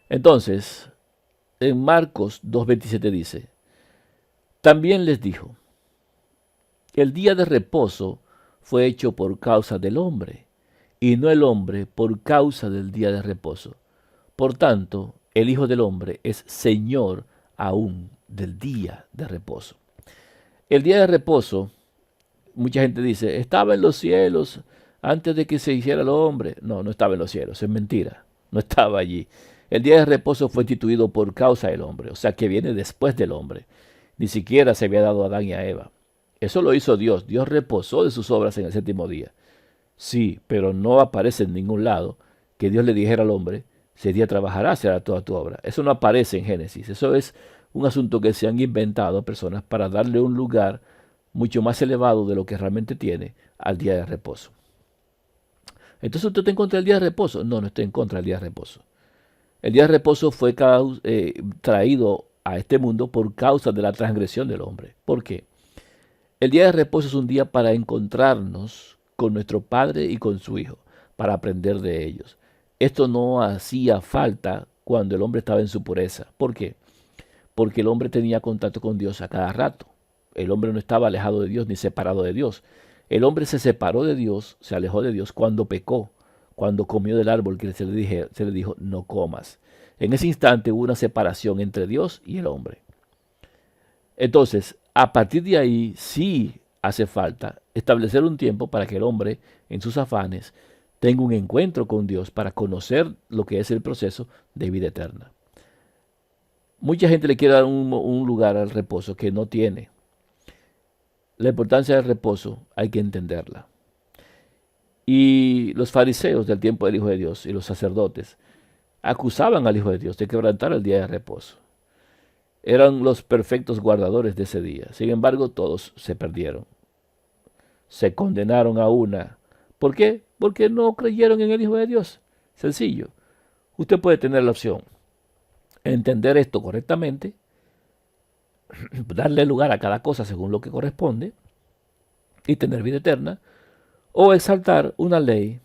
Entonces, en Marcos 2:27 dice, también les dijo, el día de reposo fue hecho por causa del hombre, y no el hombre por causa del día de reposo. Por tanto, el Hijo del Hombre es Señor aún del día de reposo. El día de reposo, mucha gente dice, estaba en los cielos antes de que se hiciera el hombre. No, no estaba en los cielos, es mentira, no estaba allí. El día de reposo fue instituido por causa del hombre, o sea que viene después del hombre. Ni siquiera se había dado a Adán y a Eva. Eso lo hizo Dios. Dios reposó de sus obras en el séptimo día. Sí, pero no aparece en ningún lado que Dios le dijera al hombre, 6 días trabajarás y hará toda tu obra. Eso no aparece en Génesis. Eso es un asunto que se han inventado personas para darle un lugar mucho más elevado de lo que realmente tiene al día de reposo. Entonces, ¿usted está en contra del día de reposo? No, no estoy en contra del día de reposo. El día de reposo fue traído a este mundo por causa de la transgresión del hombre. ¿Por qué? El día de reposo es un día para encontrarnos con nuestro Padre y con su Hijo, para aprender de ellos. Esto no hacía falta cuando el hombre estaba en su pureza. ¿Por qué? Porque el hombre tenía contacto con Dios a cada rato. El hombre no estaba alejado de Dios ni separado de Dios. El hombre se separó de Dios, se alejó de Dios cuando pecó, cuando comió del árbol que se le dijo no comas. En ese instante hubo una separación entre Dios y el hombre. Entonces, a partir de ahí sí hace falta establecer un tiempo para que el hombre, en sus afanes, tenga un encuentro con Dios para conocer lo que es el proceso de vida eterna. Mucha gente le quiere dar un lugar al reposo que no tiene. La importancia del reposo hay que entenderla. Y los fariseos del tiempo del Hijo de Dios y los sacerdotes acusaban al Hijo de Dios de quebrantar el día de reposo. Eran los perfectos guardadores de ese día. Sin embargo, todos se perdieron. Se condenaron a una. ¿Por qué? Porque no creyeron en el Hijo de Dios. Sencillo. Usted puede tener la opción. Entender esto correctamente, darle lugar a cada cosa según lo que corresponde y tener vida eterna, o exaltar una ley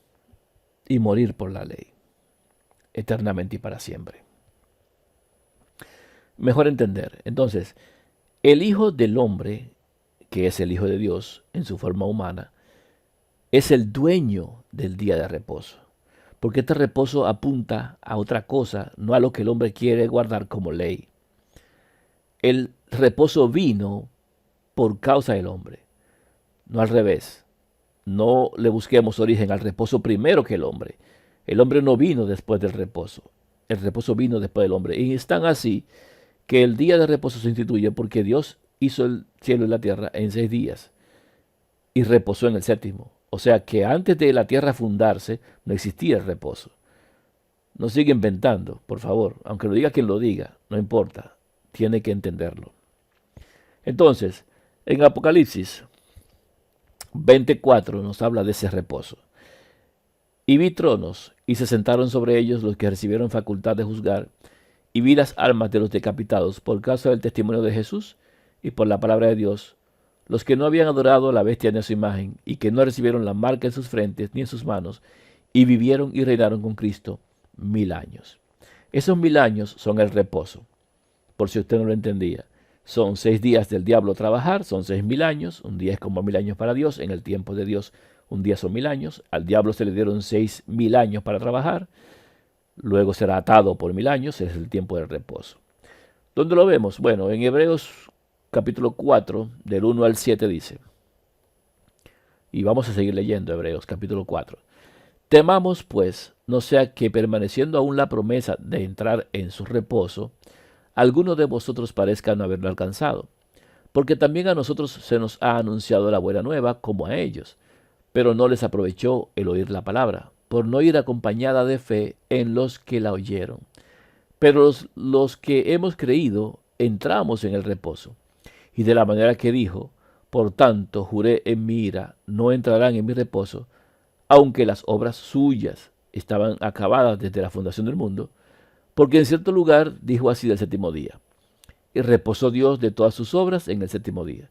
y morir por la ley, eternamente y para siempre. Mejor entender. Entonces, el Hijo del Hombre, que es el Hijo de Dios en su forma humana, es el dueño del día de reposo. Porque este reposo apunta a otra cosa, no a lo que el hombre quiere guardar como ley. El reposo vino por causa del hombre, no al revés. No le busquemos origen al reposo primero que el hombre. El hombre no vino después del reposo. El reposo vino después del hombre. Y es tan así que el día de reposo se instituye porque Dios hizo el cielo y la tierra en 6 días y reposó en el séptimo. O sea que antes de la tierra fundarse no existía el reposo. No siga inventando, por favor. Aunque lo diga quien lo diga, no importa. Tiene que entenderlo. Entonces, en Apocalipsis 24 nos habla de ese reposo. Y vi tronos, y se sentaron sobre ellos los que recibieron facultad de juzgar, y vi las almas de los decapitados por causa del testimonio de Jesús y por la palabra de Dios, los que no habían adorado a la bestia ni a su imagen, y que no recibieron la marca en sus frentes ni en sus manos, y vivieron y reinaron con Cristo 1000 años. Esos 1000 años son el reposo, por si usted no lo entendía. Son 6 días del diablo trabajar, son 6000 años. Un día es como 1000 años para Dios. En el tiempo de Dios, un día son 1000 años. Al diablo se le dieron 6000 años para trabajar. Luego será atado por 1000 años. Es el tiempo del reposo. ¿Dónde lo vemos? Bueno, en Hebreos capítulo 4, del 1 al 7 dice. Y vamos a seguir leyendo Hebreos capítulo 4. Temamos, pues, no sea que permaneciendo aún la promesa de entrar en su reposo, alguno de vosotros parezca no haberlo alcanzado. Porque también a nosotros se nos ha anunciado la buena nueva como a ellos, pero no les aprovechó el oír la palabra, por no ir acompañada de fe en los que la oyeron. Pero los que hemos creído entramos en el reposo. Y de la manera que dijo, por tanto juré en mi ira, no entrarán en mi reposo, aunque las obras suyas estaban acabadas desde la fundación del mundo, porque en cierto lugar dijo así del séptimo día. Y reposó Dios de todas sus obras en el séptimo día.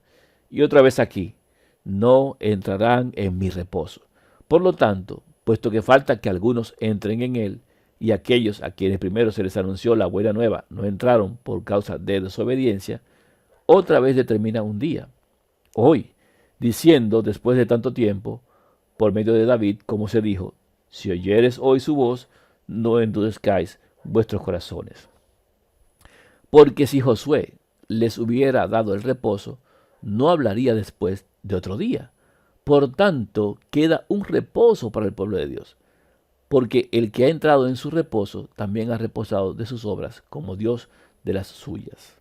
Y otra vez aquí, no entrarán en mi reposo. Por lo tanto, puesto que falta que algunos entren en él, y aquellos a quienes primero se les anunció la buena nueva no entraron por causa de desobediencia, otra vez determina un día, hoy, diciendo después de tanto tiempo, por medio de David, como se dijo, si oyeres hoy su voz, no endurezcáis vuestros corazones. Porque si Josué les hubiera dado el reposo, no hablaría después de otro día. Por tanto, queda un reposo para el pueblo de Dios, porque el que ha entrado en su reposo también ha reposado de sus obras, como Dios de las suyas.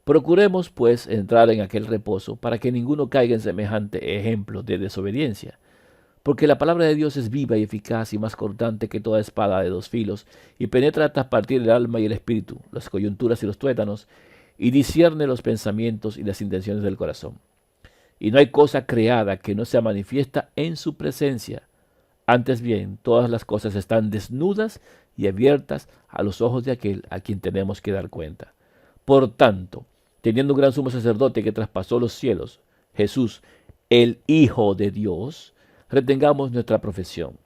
Procuremos, pues, entrar en aquel reposo para que ninguno caiga en semejante ejemplo de desobediencia. Porque la palabra de Dios es viva y eficaz y más cortante que toda espada de dos filos, y penetra hasta partir el alma y el espíritu, las coyunturas y los tuétanos, y discierne los pensamientos y las intenciones del corazón. Y no hay cosa creada que no sea manifiesta en su presencia. Antes bien, todas las cosas están desnudas y abiertas a los ojos de aquel a quien tenemos que dar cuenta. Por tanto, teniendo un gran sumo sacerdote que traspasó los cielos, Jesús, el Hijo de Dios, retengamos nuestra profesión,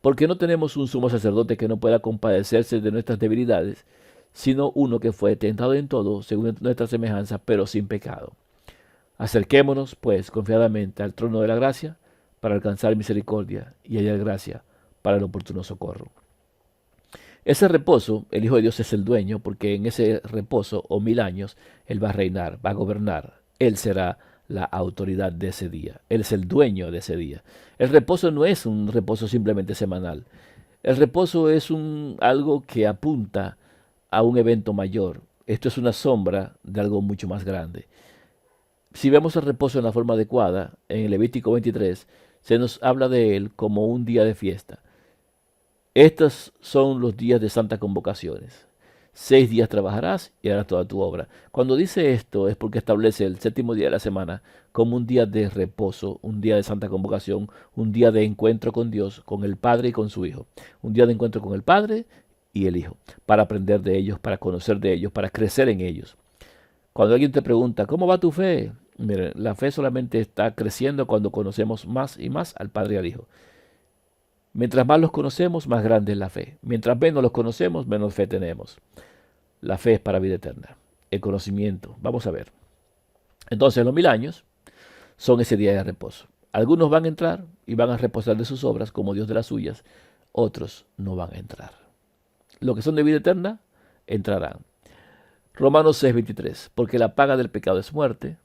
porque no tenemos un sumo sacerdote que no pueda compadecerse de nuestras debilidades, sino uno que fue tentado en todo, según nuestra semejanza, pero sin pecado. Acerquémonos, pues, confiadamente al trono de la gracia, para alcanzar misericordia y hallar gracia para el oportuno socorro. Ese reposo, el Hijo de Dios es el dueño, porque en ese reposo, o 1000 años, Él va a reinar, va a gobernar. Él será la autoridad de ese día. Él es el dueño de ese día. El reposo no es un reposo simplemente semanal. El reposo es algo que apunta a un evento mayor. Esto es una sombra de algo mucho más grande. Si vemos el reposo en la forma adecuada, en el Levítico 23, se nos habla de él como un día de fiesta. Estos son los días de santas convocaciones. 6 días trabajarás y harás toda tu obra. Cuando dice esto es porque establece el séptimo día de la semana como un día de reposo, un día de santa convocación, un día de encuentro con Dios, con el Padre y con su Hijo. Un día de encuentro con el Padre y el Hijo, para aprender de ellos, para conocer de ellos, para crecer en ellos. Cuando alguien te pregunta, ¿cómo va tu fe? Mire, la fe solamente está creciendo cuando conocemos más y más al Padre y al Hijo. Mientras más los conocemos, más grande es la fe. Mientras menos los conocemos, menos fe tenemos. La fe es para vida eterna. El conocimiento. Vamos a ver. Entonces, los 1000 años son ese día de reposo. Algunos van a entrar y van a reposar de sus obras como Dios de las suyas. Otros no van a entrar. Los que son de vida eterna, entrarán. Romanos 6:23. Porque la paga del pecado es muerte,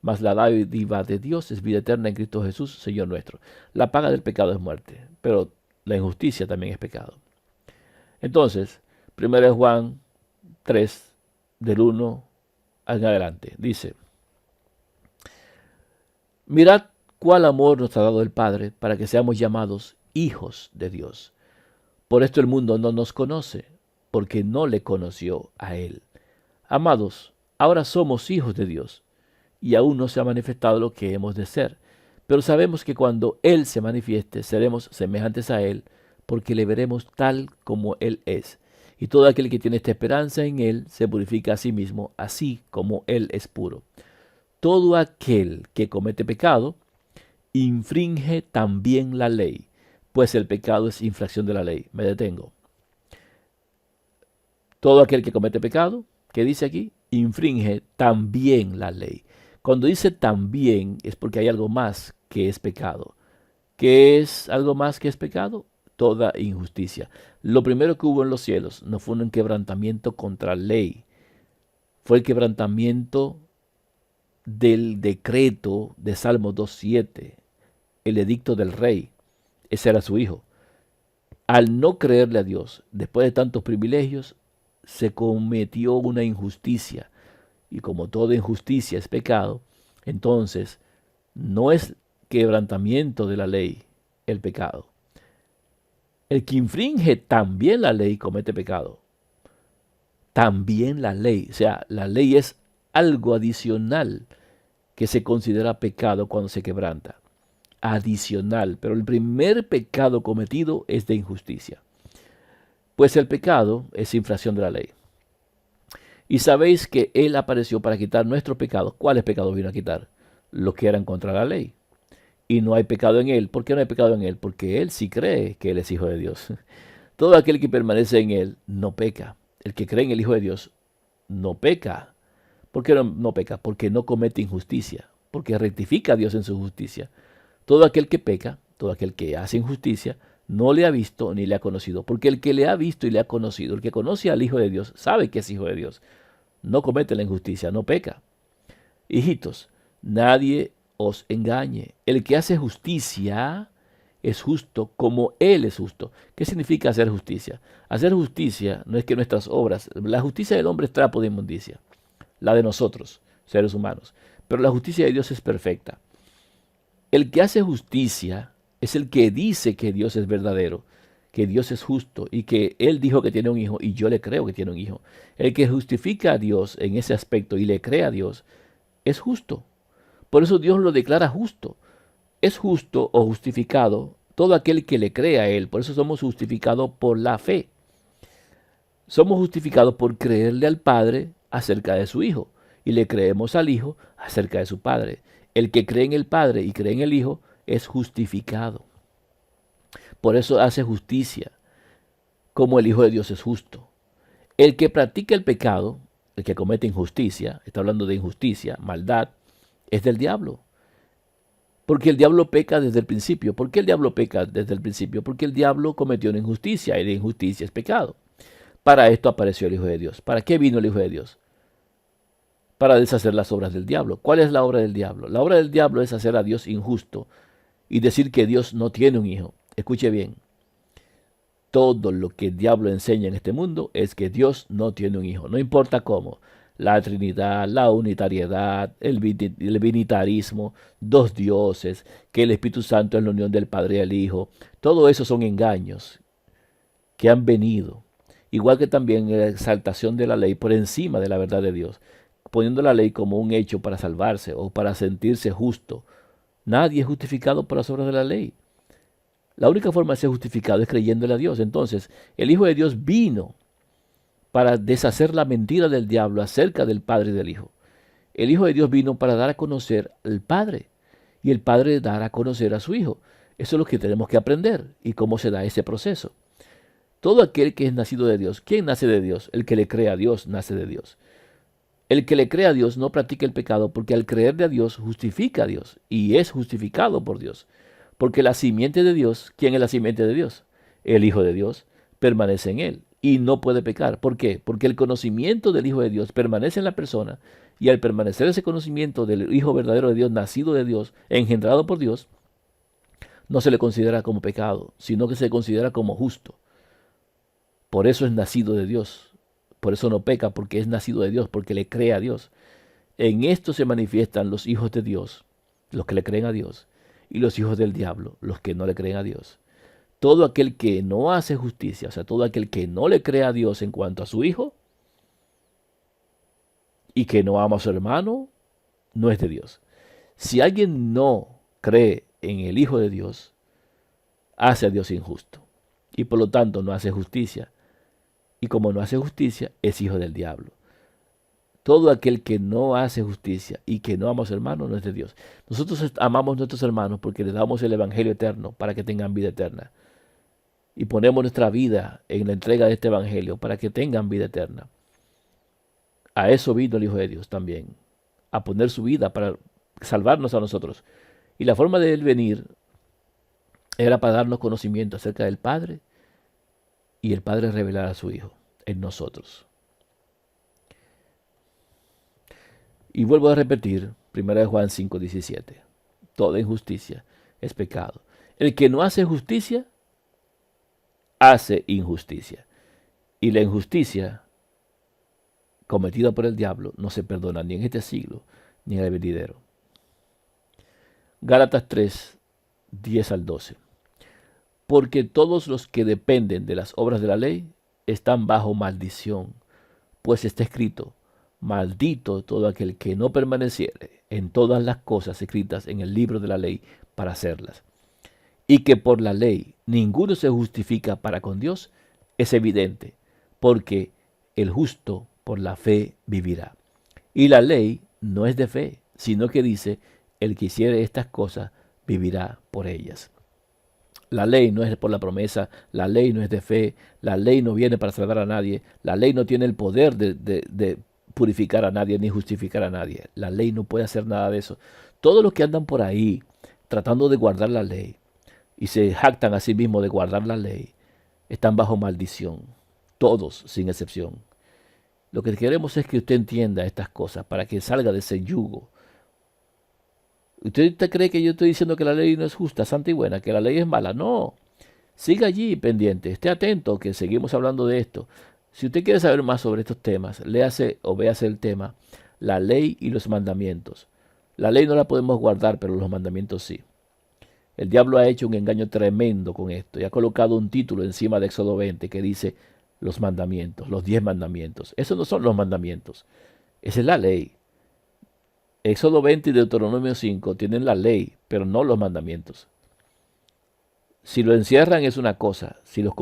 mas la dádiva de Dios es vida eterna en Cristo Jesús, Señor nuestro. La paga del pecado es muerte, pero la injusticia también es pecado. Entonces, 1 Juan 3, del 1 en adelante, dice: Mirad cuál amor nos ha dado el Padre para que seamos llamados hijos de Dios. Por esto el mundo no nos conoce, porque no le conoció a Él. Amados, ahora somos hijos de Dios, y aún no se ha manifestado lo que hemos de ser. Pero sabemos que cuando Él se manifieste, seremos semejantes a Él, porque le veremos tal como Él es. Y todo aquel que tiene esta esperanza en Él se purifica a sí mismo, así como Él es puro. Todo aquel que comete pecado, infringe también la ley, pues el pecado es infracción de la ley. Me detengo. Todo aquel que comete pecado, ¿qué dice aquí? Infringe también la ley. Cuando dice también es porque hay algo más que es pecado. ¿Qué es algo más que es pecado? Toda injusticia. Lo primero que hubo en los cielos no fue un quebrantamiento contra la ley. Fue el quebrantamiento del decreto de Salmo 2:7, el edicto del rey. Ese era su hijo. Al no creerle a Dios, después de tantos privilegios, se cometió una injusticia. Y como toda injusticia es pecado, entonces no es quebrantamiento de la ley el pecado. El que infringe también la ley comete pecado. También la ley. O sea, la ley es algo adicional que se considera pecado cuando se quebranta. Adicional. Pero el primer pecado cometido es de injusticia. Pues el pecado es infracción de la ley. Y sabéis que Él apareció para quitar nuestros pecados. ¿Cuáles pecados vino a quitar? Los que eran contra la ley. Y no hay pecado en Él. ¿Por qué no hay pecado en Él? Porque Él sí cree que Él es hijo de Dios. Todo aquel que permanece en él no peca. El que cree en el Hijo de Dios no peca. ¿Por qué no peca? Porque no comete injusticia, porque rectifica a Dios en su justicia. Todo aquel que peca, todo aquel que hace injusticia, no le ha visto ni le ha conocido, porque el que le ha visto y le ha conocido, el que conoce al Hijo de Dios, sabe que es hijo de Dios. No comete la injusticia, no peca. Hijitos, nadie os engañe. El que hace justicia es justo como Él es justo. ¿Qué significa hacer justicia? Hacer justicia no es que nuestras obras, la justicia del hombre es trapo de inmundicia, la de nosotros, seres humanos, pero la justicia de Dios es perfecta. El que hace justicia es el que dice que Dios es verdadero, que Dios es justo y que Él dijo que tiene un hijo y yo le creo que tiene un hijo. El que justifica a Dios en ese aspecto y le cree a Dios es justo. Por eso Dios lo declara justo. Es justo o justificado todo aquel que le cree a Él. Por eso somos justificados por la fe. Somos justificados por creerle al Padre acerca de su Hijo y le creemos al Hijo acerca de su Padre. El que cree en el Padre y cree en el Hijo es justificado. Por eso hace justicia, como el Hijo de Dios es justo. El que practica el pecado, el que comete injusticia, está hablando de injusticia, maldad, es del diablo. Porque el diablo peca desde el principio. ¿Por qué el diablo peca desde el principio? Porque el diablo cometió una injusticia y la injusticia es pecado. Para esto apareció el Hijo de Dios. ¿Para qué vino el Hijo de Dios? Para deshacer las obras del diablo. ¿Cuál es la obra del diablo? La obra del diablo es hacer a Dios injusto y decir que Dios no tiene un hijo. Escuche bien. Todo lo que el diablo enseña en este mundo es que Dios no tiene un hijo. No importa cómo. La Trinidad, la unitariedad, el binitarismo, dos dioses, que el Espíritu Santo es la unión del Padre y el Hijo. Todo eso son engaños que han venido. Igual que también la exaltación de la ley por encima de la verdad de Dios, poniendo la ley como un hecho para salvarse o para sentirse justo. Nadie es justificado por las obras de la ley. La única forma de ser justificado es creyéndole a Dios. Entonces, el Hijo de Dios vino para deshacer la mentira del diablo acerca del Padre y del Hijo. El Hijo de Dios vino para dar a conocer al Padre y el Padre dar a conocer a su Hijo. Eso es lo que tenemos que aprender y cómo se da ese proceso. Todo aquel que es nacido de Dios, ¿quién nace de Dios? El que le cree a Dios nace de Dios. El que le cree a Dios no practica el pecado porque al creerle a Dios justifica a Dios y es justificado por Dios. Porque la simiente de Dios, ¿quién es la simiente de Dios? El Hijo de Dios permanece en él y no puede pecar. ¿Por qué? Porque el conocimiento del Hijo de Dios permanece en la persona y al permanecer ese conocimiento del Hijo verdadero de Dios, nacido de Dios, engendrado por Dios, no se le considera como pecado, sino que se considera como justo. Por eso es nacido de Dios. Por eso no peca, porque es nacido de Dios, porque le cree a Dios. En esto se manifiestan los hijos de Dios, los que le creen a Dios, y los hijos del diablo, los que no le creen a Dios. Todo aquel que no hace justicia, o sea, todo aquel que no le cree a Dios en cuanto a su hijo, y que no ama a su hermano, no es de Dios. Si alguien no cree en el Hijo de Dios, hace a Dios injusto, y por lo tanto no hace justicia. Y como no hace justicia, es hijo del diablo. Todo aquel que no hace justicia y que no ama a su hermano no es de Dios. Nosotros amamos a nuestros hermanos porque les damos el evangelio eterno para que tengan vida eterna. Y ponemos nuestra vida en la entrega de este evangelio para que tengan vida eterna. A eso vino el Hijo de Dios también, a poner su vida para salvarnos a nosotros. Y la forma de él venir era para darnos conocimiento acerca del Padre y el Padre revelar a su Hijo en nosotros. Y vuelvo a repetir, 1 Juan 5:17, toda injusticia es pecado. El que no hace justicia, hace injusticia. Y la injusticia cometida por el diablo no se perdona ni en este siglo, ni en el venidero. Gálatas 3:10-12. Porque todos los que dependen de las obras de la ley están bajo maldición, pues está escrito, maldito todo aquel que no permaneciere en todas las cosas escritas en el libro de la ley para hacerlas. Y que por la ley ninguno se justifica para con Dios, es evidente, porque el justo por la fe vivirá. Y la ley no es de fe, sino que dice, el que hiciere estas cosas vivirá por ellas. La ley no es por la promesa, la ley no es de fe, la ley no viene para salvar a nadie, la ley no tiene el poder de purificar a nadie ni justificar a nadie. La ley no puede hacer nada de eso. Todos los que andan por ahí tratando de guardar la ley y se jactan a sí mismos de guardar la ley, están bajo maldición. Todos, sin excepción. Lo que queremos es que usted entienda estas cosas para que salga de ese yugo. ¿Usted cree que yo estoy diciendo que la ley no es justa, santa y buena, que la ley es mala? No. Siga allí pendiente, esté atento que seguimos hablando de esto. Si usted quiere saber más sobre estos temas, léase o véase el tema, la ley y los mandamientos. La ley no la podemos guardar, pero los mandamientos sí. El diablo ha hecho un engaño tremendo con esto y ha colocado un título encima de Éxodo 20 que dice los mandamientos, los 10 mandamientos. Esos no son los mandamientos, esa es la ley. Éxodo 20 y Deuteronomio 5 tienen la ley, pero no los mandamientos. Si lo encierran es una cosa, si los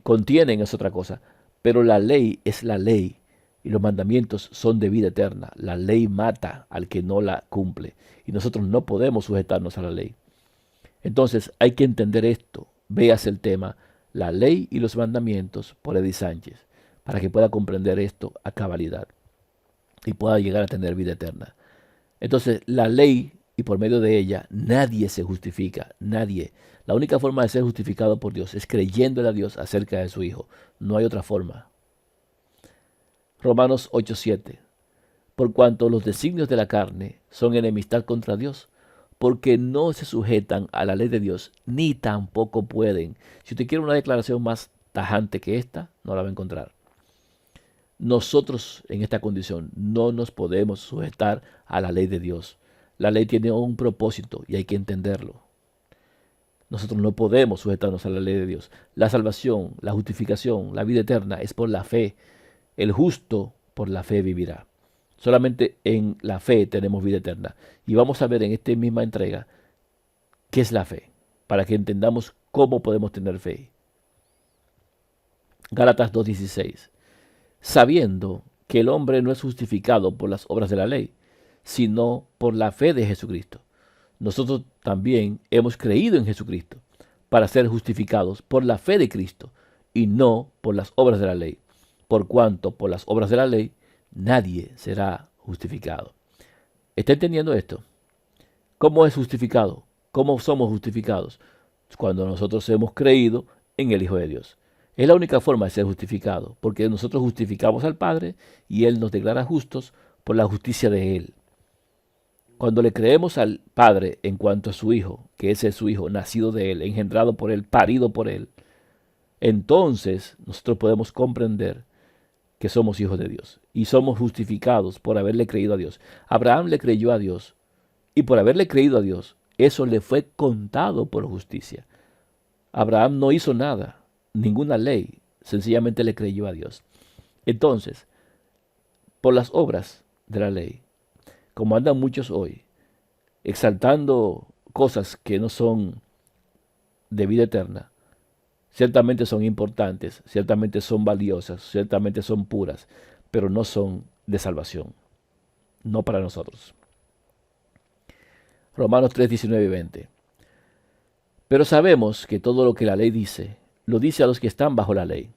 contienen es otra cosa, pero la ley es la ley y los mandamientos son de vida eterna. La ley mata al que no la cumple y nosotros no podemos sujetarnos a la ley. Entonces hay que entender esto. Véase el tema, la ley y los mandamientos por Eddie Sánchez, para que pueda comprender esto a cabalidad y pueda llegar a tener vida eterna. Entonces la ley, y por medio de ella nadie se justifica, nadie. La única forma de ser justificado por Dios es creyéndole a Dios acerca de su Hijo. No hay otra forma. Romanos 8:7. Por cuanto los designios de la carne son enemistad contra Dios, porque no se sujetan a la ley de Dios, ni tampoco pueden. Si usted quiere una declaración más tajante que esta, no la va a encontrar. Nosotros en esta condición no nos podemos sujetar a la ley de Dios. La ley tiene un propósito y hay que entenderlo. Nosotros no podemos sujetarnos a la ley de Dios. La salvación, la justificación, la vida eterna es por la fe. El justo por la fe vivirá. Solamente en la fe tenemos vida eterna. Y vamos a ver en esta misma entrega qué es la fe, para que entendamos cómo podemos tener fe. Gálatas 2:16. Sabiendo que el hombre no es justificado por las obras de la ley, sino por la fe de Jesucristo. Nosotros también hemos creído en Jesucristo para ser justificados por la fe de Cristo y no por las obras de la ley, por cuanto por las obras de la ley nadie será justificado. ¿Está entendiendo esto? ¿Cómo es justificado? ¿Cómo somos justificados? Cuando nosotros hemos creído en el Hijo de Dios. Es la única forma de ser justificado, porque nosotros justificamos al Padre y Él nos declara justos por la justicia de Él. Cuando le creemos al Padre en cuanto a su Hijo, que ese es su Hijo, nacido de Él, engendrado por Él, parido por Él, entonces nosotros podemos comprender que somos hijos de Dios y somos justificados por haberle creído a Dios. Abraham le creyó a Dios y por haberle creído a Dios, eso le fue contado por justicia. Abraham no hizo nada, ninguna ley, sencillamente le creyó a Dios. Entonces, por las obras de la ley, como andan muchos hoy, exaltando cosas que no son de vida eterna, ciertamente son importantes, ciertamente son valiosas, ciertamente son puras, pero no son de salvación, no para nosotros. Romanos 3, 19 y 20. Pero sabemos que todo lo que la ley dice, lo dice a los que están bajo la ley,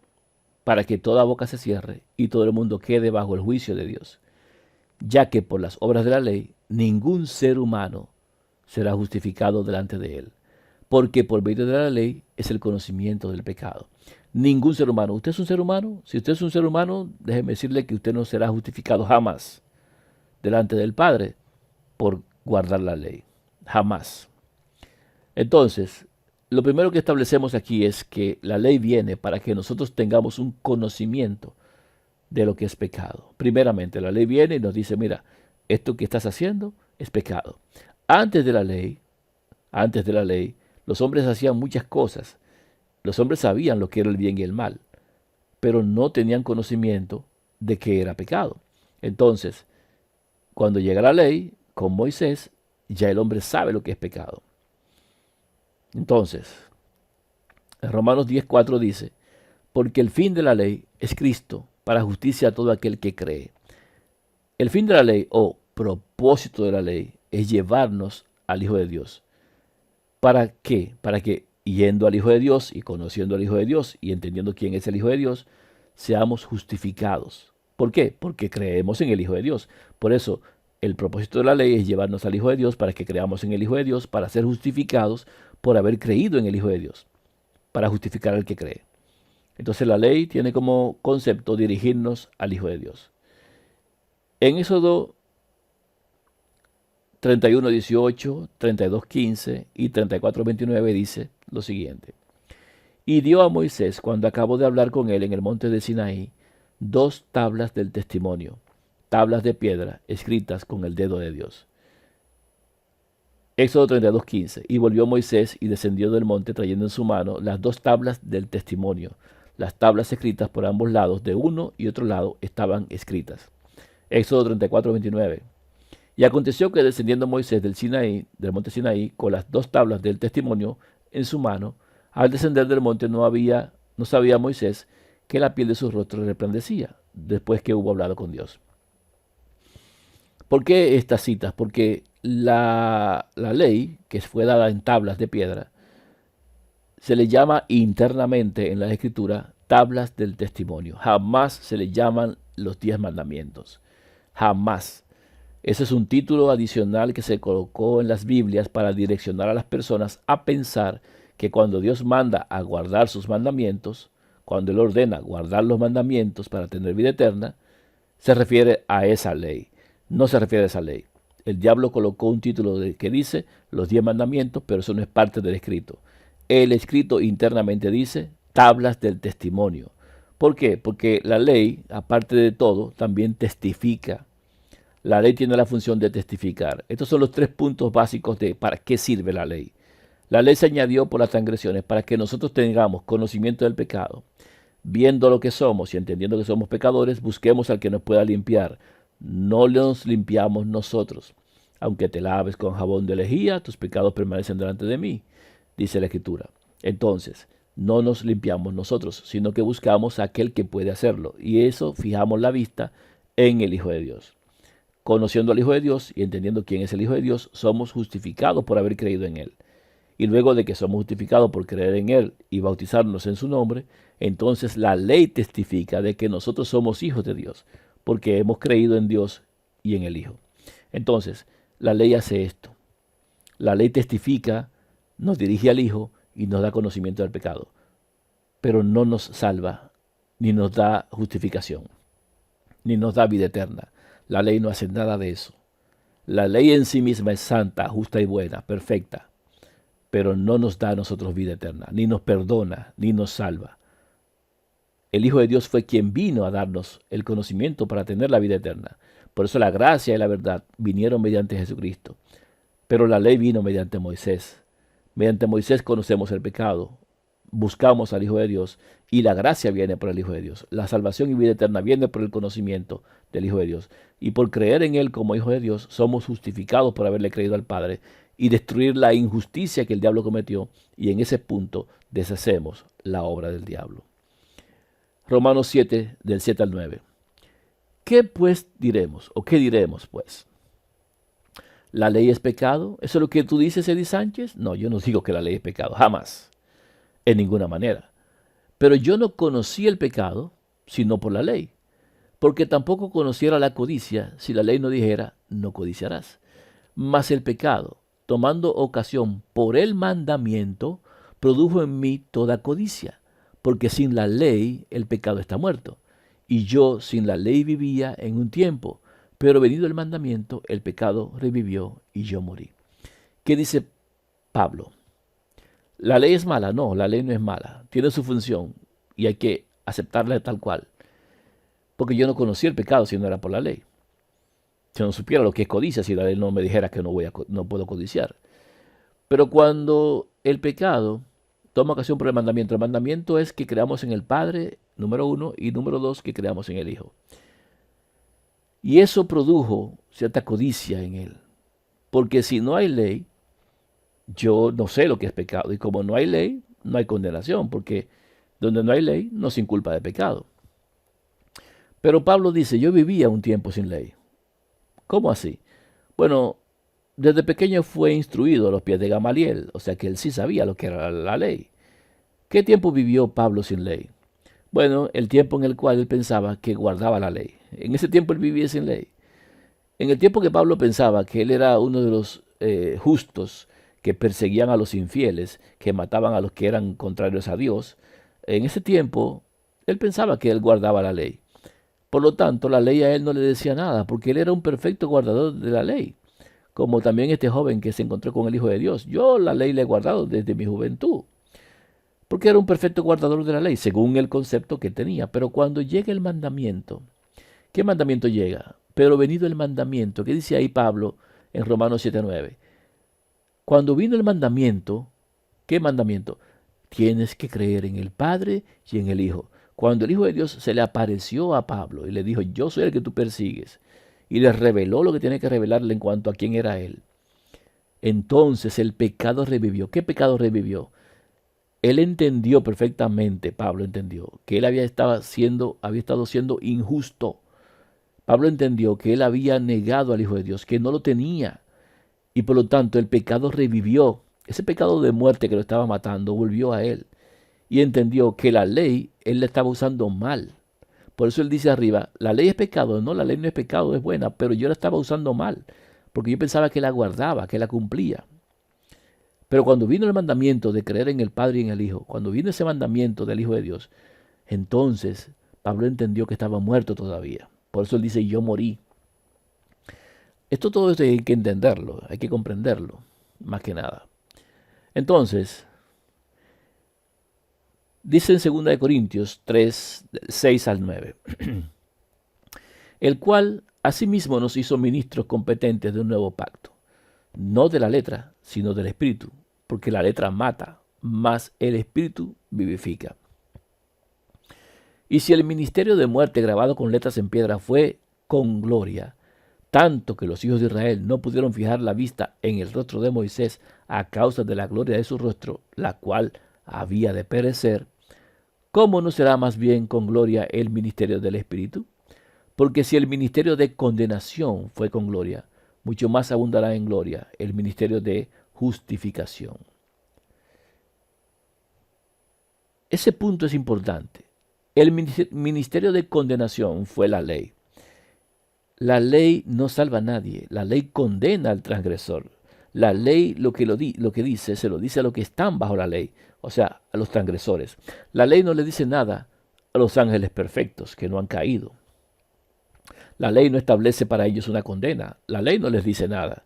para que toda boca se cierre y todo el mundo quede bajo el juicio de Dios, ya que por las obras de la ley ningún ser humano será justificado delante de él, porque por medio de la ley es el conocimiento del pecado. Ningún ser humano. ¿Usted es un ser humano? Si usted es un ser humano, déjeme decirle que usted no será justificado jamás delante del Padre por guardar la ley. Jamás. Entonces, lo primero que establecemos aquí es que la ley viene para que nosotros tengamos un conocimiento de lo que es pecado. Primeramente, la ley viene y nos dice, mira, esto que estás haciendo es pecado. Antes de la ley, los hombres hacían muchas cosas. Los hombres sabían lo que era el bien y el mal, pero no tenían conocimiento de que era pecado. Entonces, cuando llega la ley, con Moisés, ya el hombre sabe lo que es pecado. Entonces, en Romanos 10:4 dice, porque el fin de la ley es Cristo, para justicia a todo aquel que cree. El fin de la ley, o propósito de la ley, es llevarnos al Hijo de Dios. ¿Para qué? Para que yendo al Hijo de Dios y conociendo al Hijo de Dios y entendiendo quién es el Hijo de Dios, seamos justificados. ¿Por qué? Porque creemos en el Hijo de Dios. Por eso, el propósito de la ley es llevarnos al Hijo de Dios para que creamos en el Hijo de Dios, para ser justificados por haber creído en el Hijo de Dios, para justificar al que cree. Entonces la ley tiene como concepto dirigirnos al Hijo de Dios. En Éxodo 31:18, 32:15 y 34:29 dice lo siguiente. Y dio a Moisés, cuando acabó de hablar con él en el monte de Sinaí, 2 tablas del testimonio, tablas de piedra escritas con el dedo de Dios. Éxodo 32:15. Y volvió Moisés y descendió del monte trayendo en su mano las 2 tablas del testimonio. Las tablas escritas por ambos lados, de uno y otro lado, estaban escritas. Éxodo 34:29. Y aconteció que descendiendo Moisés del Sinaí, del monte Sinaí, con las 2 tablas del testimonio en su mano, al descender del monte no sabía Moisés que la piel de su rostro resplandecía, después que hubo hablado con Dios. ¿Por qué estas citas? Porque la ley, que fue dada en tablas de piedra, se le llama internamente en la Escritura tablas del testimonio. Jamás se le llaman los 10 mandamientos. Jamás. Ese es un título adicional que se colocó en las Biblias para direccionar a las personas a pensar que cuando Dios manda a guardar sus mandamientos, cuando Él ordena guardar los mandamientos para tener vida eterna, se refiere a esa ley. No se refiere a esa ley. El diablo colocó un título que dice los 10 mandamientos, pero eso no es parte del escrito. El escrito internamente dice tablas del testimonio. ¿Por qué? Porque la ley, aparte de todo, también testifica. La ley tiene la función de testificar. Estos son los 3 puntos básicos de para qué sirve la ley. La ley se añadió por las transgresiones para que nosotros tengamos conocimiento del pecado. Viendo lo que somos y entendiendo que somos pecadores, busquemos al que nos pueda limpiar. No nos limpiamos nosotros. Aunque te laves con jabón de lejía, tus pecados permanecen delante de mí, dice la Escritura. Entonces, no nos limpiamos nosotros, sino que buscamos a aquel que puede hacerlo. Y eso fijamos la vista en el Hijo de Dios. Conociendo al Hijo de Dios y entendiendo quién es el Hijo de Dios, somos justificados por haber creído en Él. Y luego de que somos justificados por creer en Él y bautizarnos en su nombre, entonces la ley testifica de que nosotros somos hijos de Dios, porque hemos creído en Dios y en el Hijo. Entonces, la ley hace esto. La ley testifica, nos dirige al Hijo y nos da conocimiento del pecado, pero no nos salva, ni nos da justificación, ni nos da vida eterna. La ley no hace nada de eso. La ley en sí misma es santa, justa y buena, perfecta, pero no nos da a nosotros vida eterna, ni nos perdona, ni nos salva. El Hijo de Dios fue quien vino a darnos el conocimiento para tener la vida eterna. Por eso la gracia y la verdad vinieron mediante Jesucristo. Pero la ley vino mediante Moisés. Mediante Moisés conocemos el pecado, buscamos al Hijo de Dios y la gracia viene por el Hijo de Dios. La salvación y vida eterna viene por el conocimiento del Hijo de Dios. Y por creer en Él como Hijo de Dios, somos justificados por haberle creído al Padre y destruir la injusticia que el diablo cometió. Y en ese punto deshacemos la obra del diablo. Romanos 7, del 7 al 9. ¿Qué pues diremos? ¿O qué diremos pues? ¿La ley es pecado? ¿Eso es lo que tú dices, Eddie Sánchez? No, yo no digo que la ley es pecado, jamás, en ninguna manera. Pero yo no conocí el pecado sino por la ley, porque tampoco conociera la codicia si la ley no dijera, no codiciarás. Mas el pecado, tomando ocasión por el mandamiento, produjo en mí toda codicia, porque sin la ley el pecado está muerto. Y yo sin la ley vivía en un tiempo, pero venido el mandamiento, el pecado revivió y yo morí. ¿Qué dice Pablo? ¿La ley es mala? No, la ley no es mala. Tiene su función y hay que aceptarla tal cual. Porque yo no conocía el pecado si no era por la ley. Si no supiera lo que es codicia, si la ley no me dijera que no puedo codiciar. Pero cuando el pecado toma ocasión por el mandamiento es que creamos en el Padre, número 1, y número 2, que creamos en el Hijo. Y eso produjo cierta codicia en él. Porque si no hay ley, yo no sé lo que es pecado. Y como no hay ley, no hay condenación. Porque donde no hay ley, no se inculpa de pecado. Pero Pablo dice, yo vivía un tiempo sin ley. ¿Cómo así? Bueno, desde pequeño fue instruido a los pies de Gamaliel, o sea que él sí sabía lo que era la ley. ¿Qué tiempo vivió Pablo sin ley? Bueno, el tiempo en el cual él pensaba que guardaba la ley. En ese tiempo él vivía sin ley. En el tiempo que Pablo pensaba que él era uno de los justos que perseguían a los infieles, que mataban a los que eran contrarios a Dios, en ese tiempo él pensaba que él guardaba la ley. Por lo tanto, la ley a él no le decía nada, porque él era un perfecto guardador de la ley, como también este joven que se encontró con el Hijo de Dios. Yo la ley la he guardado desde mi juventud, porque era un perfecto guardador de la ley, según el concepto que tenía. Pero cuando llega el mandamiento, ¿qué mandamiento llega? Pero venido el mandamiento, ¿qué dice ahí Pablo en Romanos 7:9? Cuando vino el mandamiento, ¿qué mandamiento? Tienes que creer en el Padre y en el Hijo. Cuando el Hijo de Dios se le apareció a Pablo y le dijo, yo soy el que tú persigues, y le reveló lo que tiene que revelarle en cuanto a quién era él, entonces el pecado revivió. ¿Qué pecado revivió? Él entendió perfectamente, Pablo entendió, que él había estado siendo injusto. Pablo entendió que él había negado al Hijo de Dios, que no lo tenía, y por lo tanto el pecado revivió. Ese pecado de muerte que lo estaba matando volvió a él. Y entendió que la ley él la estaba usando mal. Por eso él dice arriba, la ley es pecado. No, la ley no es pecado, es buena, pero yo la estaba usando mal, porque yo pensaba que la guardaba, que la cumplía. Pero cuando vino el mandamiento de creer en el Padre y en el Hijo, cuando vino ese mandamiento del Hijo de Dios, entonces Pablo entendió que estaba muerto todavía. Por eso él dice, yo morí. Todo esto hay que entenderlo, hay que comprenderlo, más que nada. Entonces, dice en 2 Corintios 3, 6 al 9, el cual asimismo nos hizo ministros competentes de un nuevo pacto, no de la letra, sino del Espíritu, porque la letra mata, mas el Espíritu vivifica. Y si el ministerio de muerte grabado con letras en piedra fue con gloria, tanto que los hijos de Israel no pudieron fijar la vista en el rostro de Moisés a causa de la gloria de su rostro, la cual había de perecer, ¿cómo no será más bien con gloria el ministerio del Espíritu? Porque si el ministerio de condenación fue con gloria, mucho más abundará en gloria el ministerio de justificación. Ese punto es importante. El ministerio de condenación fue la ley. La ley no salva a nadie, la ley condena al transgresor. La ley lo que dice, se lo dice a los que están bajo la ley, o sea, a los transgresores. La ley no le dice nada a los ángeles perfectos que no han caído. La ley no establece para ellos una condena, la ley no les dice nada.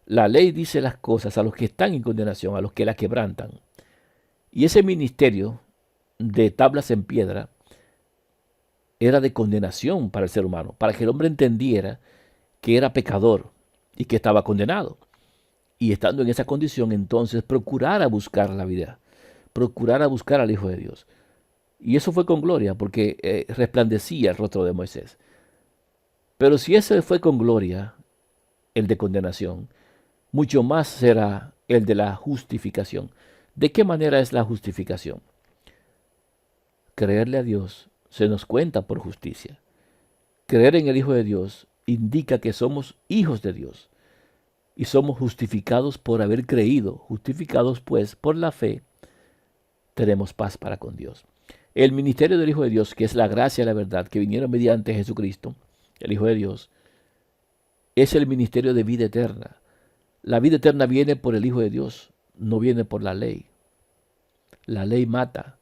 La ley dice las cosas a los que están en condenación, a los que la quebrantan. Y ese ministerio de tablas en piedra era de condenación para el ser humano, para que el hombre entendiera que era pecador y que estaba condenado. Y estando en esa condición, entonces procurara buscar la vida, procurara buscar al Hijo de Dios. Y eso fue con gloria, porque resplandecía el rostro de Moisés. Pero si ese fue con gloria, el de condenación, mucho más será el de la justificación. ¿De qué manera es la justificación? Creerle a Dios se nos cuenta por justicia. Creer en el Hijo de Dios indica que somos hijos de Dios y somos justificados por haber creído. Justificados pues por la fe, tenemos paz para con Dios. El ministerio del Hijo de Dios, que es la gracia y la verdad que vinieron mediante Jesucristo, el Hijo de Dios, es el ministerio de vida eterna. La vida eterna viene por el Hijo de Dios, no viene por la ley. La ley mata,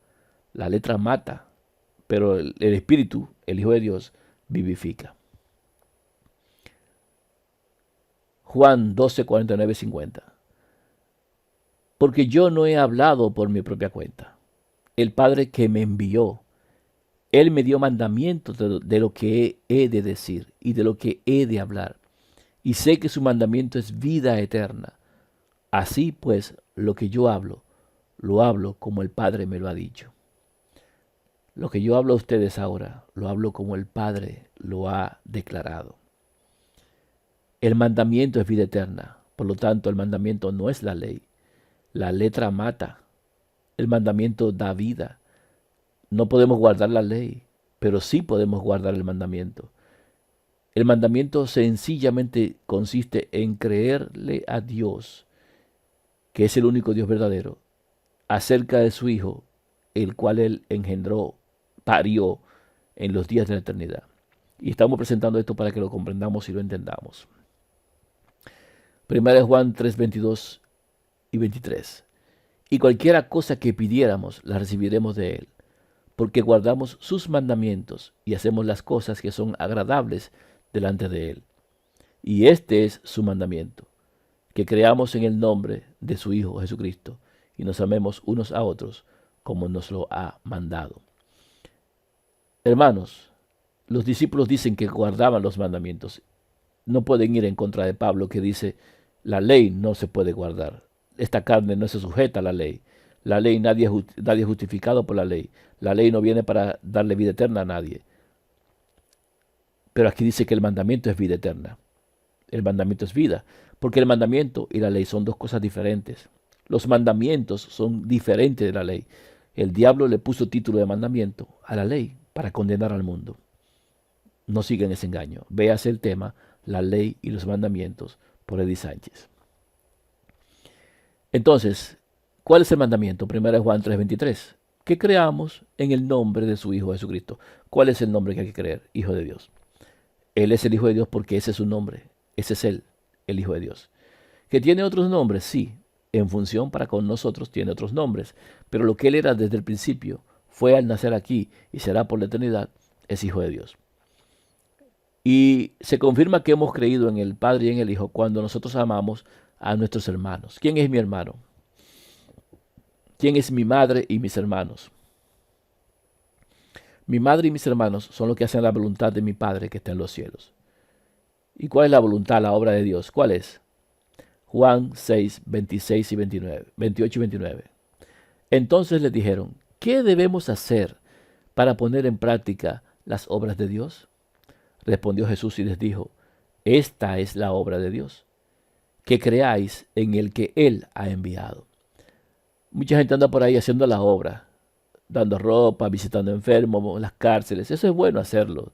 la letra mata, pero el Espíritu, el Hijo de Dios, vivifica. Juan 12, 49, 50. Porque yo no he hablado por mi propia cuenta. El Padre que me envió, Él me dio mandamientos de lo que he de decir y de lo que he de hablar. Y sé que su mandamiento es vida eterna. Así pues, lo que yo hablo, lo hablo como el Padre me lo ha dicho. Lo que yo hablo a ustedes ahora, lo hablo como el Padre lo ha declarado. El mandamiento es vida eterna. Por lo tanto, el mandamiento no es la ley. La letra mata. El mandamiento da vida. No podemos guardar la ley, pero sí podemos guardar el mandamiento. El mandamiento sencillamente consiste en creerle a Dios, que es el único Dios verdadero, acerca de su Hijo, el cual Él engendró, parió en los días de la eternidad. Y estamos presentando esto para que lo comprendamos y lo entendamos. Primera de Juan 3, 22 y 23. Y cualquiera cosa que pidiéramos, la recibiremos de Él, porque guardamos sus mandamientos y hacemos las cosas que son agradables delante de Él. Y este es su mandamiento, que creamos en el nombre de su Hijo Jesucristo y nos amemos unos a otros como nos lo ha mandado. Hermanos, los discípulos dicen que guardaban los mandamientos. No pueden ir en contra de Pablo, que dice, la ley no se puede guardar. Esta carne no se sujeta a la ley. La ley, nadie es justificado por la ley. La ley no viene para darle vida eterna a nadie. Pero aquí dice que el mandamiento es vida eterna. El mandamiento es vida, porque el mandamiento y la ley son dos cosas diferentes. Los mandamientos son diferentes de la ley. El diablo le puso título de mandamiento a la ley para condenar al mundo. No sigan ese engaño. Véase el tema, la ley y los mandamientos, por Eddie Sánchez. Entonces, ¿cuál es el mandamiento? 1 Juan 3:23. Que creamos en el nombre de su Hijo Jesucristo. ¿Cuál es el nombre que hay que creer? Hijo de Dios. Él es el Hijo de Dios porque ese es su nombre. Ese es Él, el Hijo de Dios. ¿Que tiene otros nombres? Sí. En función para con nosotros tiene otros nombres. Pero lo que Él era desde el principio, fue al nacer aquí y será por la eternidad, es Hijo de Dios. Y se confirma que hemos creído en el Padre y en el Hijo cuando nosotros amamos a nuestros hermanos. ¿Quién es mi hermano? ¿Quién es mi madre y mis hermanos? Mi madre y mis hermanos son los que hacen la voluntad de mi Padre que está en los cielos. ¿Y cuál es la voluntad, la obra de Dios? ¿Cuál es? Juan 6, 26 y 29, 28 y 29. Entonces les dijeron, ¿qué debemos hacer para poner en práctica las obras de Dios? Respondió Jesús y les dijo, esta es la obra de Dios, que creáis en el que Él ha enviado. Mucha gente anda por ahí haciendo la obra, dando ropa, visitando enfermos, en las cárceles. Eso es bueno hacerlo.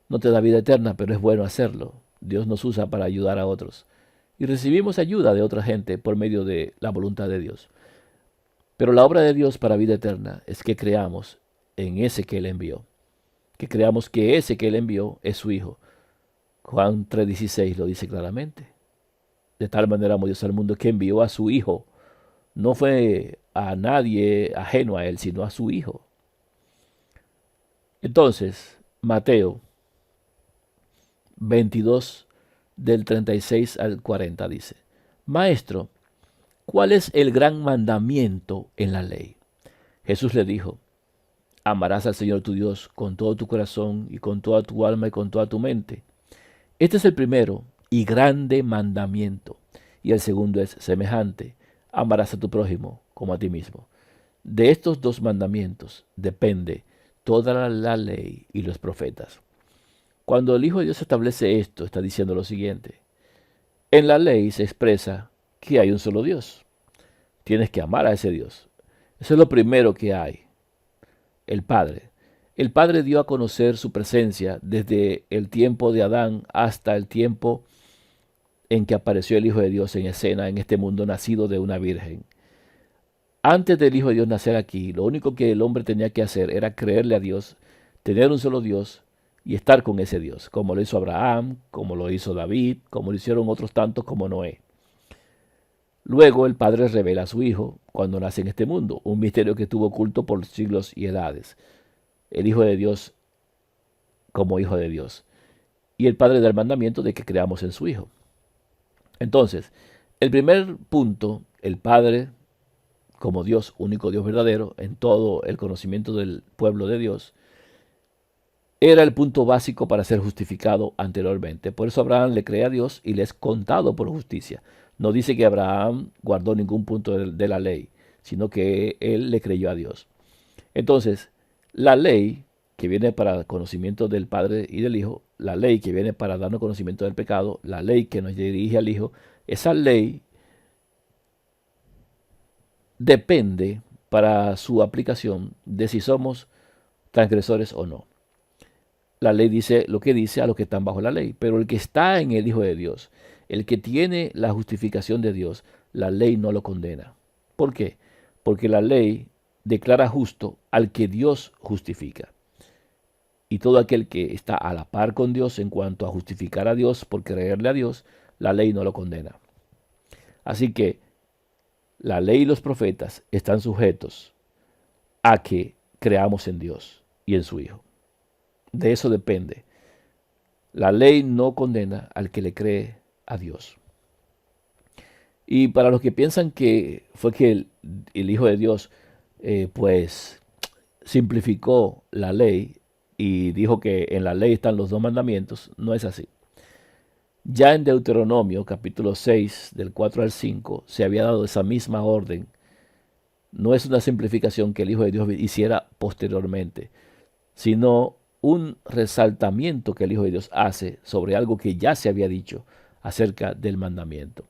No te da vida eterna, pero es bueno hacerlo. Dios nos usa para ayudar a otros. Y recibimos ayuda de otra gente por medio de la voluntad de Dios. Pero la obra de Dios para vida eterna es que creamos en ese que Él envió. Que creamos que ese que Él envió es su Hijo. Juan 3:16 lo dice claramente. De tal manera amó Dios al mundo que envió a su Hijo. No fue a nadie ajeno a Él, sino a su Hijo. Entonces, Mateo 22, del 36 al 40 dice, Maestro, ¿cuál es el gran mandamiento en la ley? Jesús le dijo, amarás al Señor tu Dios con todo tu corazón y con toda tu alma y con toda tu mente. Este es el primero y grande mandamiento. Y el segundo es semejante, amarás a tu prójimo como a ti mismo. De estos dos mandamientos depende toda la ley y los profetas. Cuando el Hijo de Dios establece esto, está diciendo lo siguiente. En la ley se expresa que hay un solo Dios. Tienes que amar a ese Dios. Eso es lo primero que hay. El Padre. El Padre dio a conocer su presencia desde el tiempo de Adán hasta el tiempo en que apareció el Hijo de Dios en escena en este mundo nacido de una virgen. Antes del Hijo de Dios nacer aquí, lo único que el hombre tenía que hacer era creerle a Dios, tener un solo Dios y estar con ese Dios, como lo hizo Abraham, como lo hizo David, como lo hicieron otros tantos como Noé. Luego el Padre revela a su Hijo cuando nace en este mundo, un misterio que estuvo oculto por siglos y edades. El Hijo de Dios como Hijo de Dios. Y el Padre da el mandamiento de que creamos en su Hijo. Entonces, el primer punto, el Padre como Dios, único Dios verdadero, en todo el conocimiento del pueblo de Dios, era el punto básico para ser justificado anteriormente. Por eso Abraham le cree a Dios y le es contado por justicia. No dice que Abraham guardó ningún punto de la ley, sino que él le creyó a Dios. Entonces, la ley que viene para conocimiento del Padre y del Hijo, la ley que viene para darnos conocimiento del pecado, la ley que nos dirige al Hijo, esa ley depende para su aplicación de si somos transgresores o no. la ley dice lo que dice a los que están bajo la ley, pero el que está en el Hijo de Dios, el que tiene la justificación de Dios, la ley no lo condena. ¿Por qué? Porque la ley declara justo al que Dios justifica. Y todo aquel que está a la par con Dios en cuanto a justificar a Dios por creerle a Dios, la ley no lo condena. Así que la ley y los profetas están sujetos a que creamos en Dios y en su Hijo. De eso depende. La ley no condena al que le cree a Dios. Y para los que piensan que fue que el Hijo de Dios pues simplificó la ley y dijo que en la ley están los 2 mandamientos, no es así. Ya en Deuteronomio capítulo 6 del 4 al 5 se había dado esa misma orden. No es una simplificación que el Hijo de Dios hiciera posteriormente, sino un resaltamiento que el Hijo de Dios hace sobre algo que ya se había dicho acerca del mandamiento.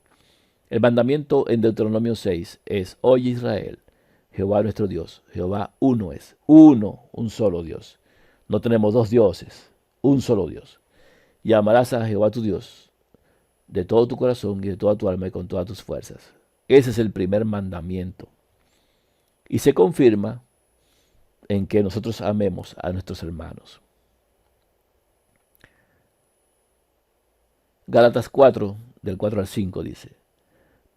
El mandamiento en Deuteronomio 6 es: oye Israel, Jehová nuestro Dios, Jehová uno es, uno, un solo Dios. No tenemos dos dioses, un solo Dios. Y amarás a Jehová tu Dios de todo tu corazón y de toda tu alma y con todas tus fuerzas. Ese es el primer mandamiento. Y se confirma en que nosotros amemos a nuestros hermanos. Gálatas 4, del 4 al 5 dice: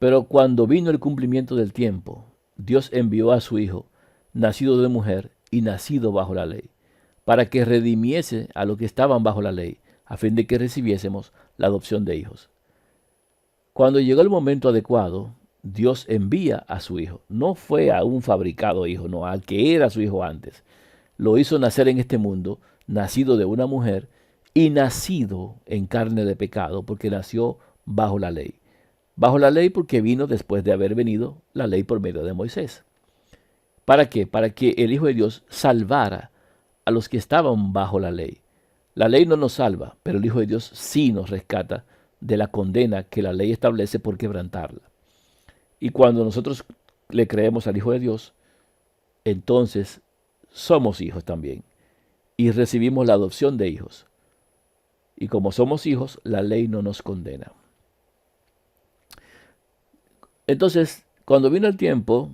pero cuando vino el cumplimiento del tiempo, Dios envió a su Hijo, nacido de mujer y nacido bajo la ley, para que redimiese a los que estaban bajo la ley, a fin de que recibiésemos la adopción de hijos. Cuando llegó el momento adecuado, Dios envía a su Hijo. No fue a un fabricado hijo, no, al que era su hijo antes. Lo hizo nacer en este mundo, nacido de una mujer y nacido en carne de pecado, porque nació bajo la ley. Bajo la ley porque vino después de haber venido la ley por medio de Moisés. ¿Para qué? Para que el Hijo de Dios salvara a los que estaban bajo la ley. La ley no nos salva, pero el Hijo de Dios sí nos rescata de la condena que la ley establece por quebrantarla. Y cuando nosotros le creemos al Hijo de Dios, entonces somos hijos también y recibimos la adopción de hijos. Y como somos hijos, la ley no nos condena. Entonces, cuando vino el tiempo,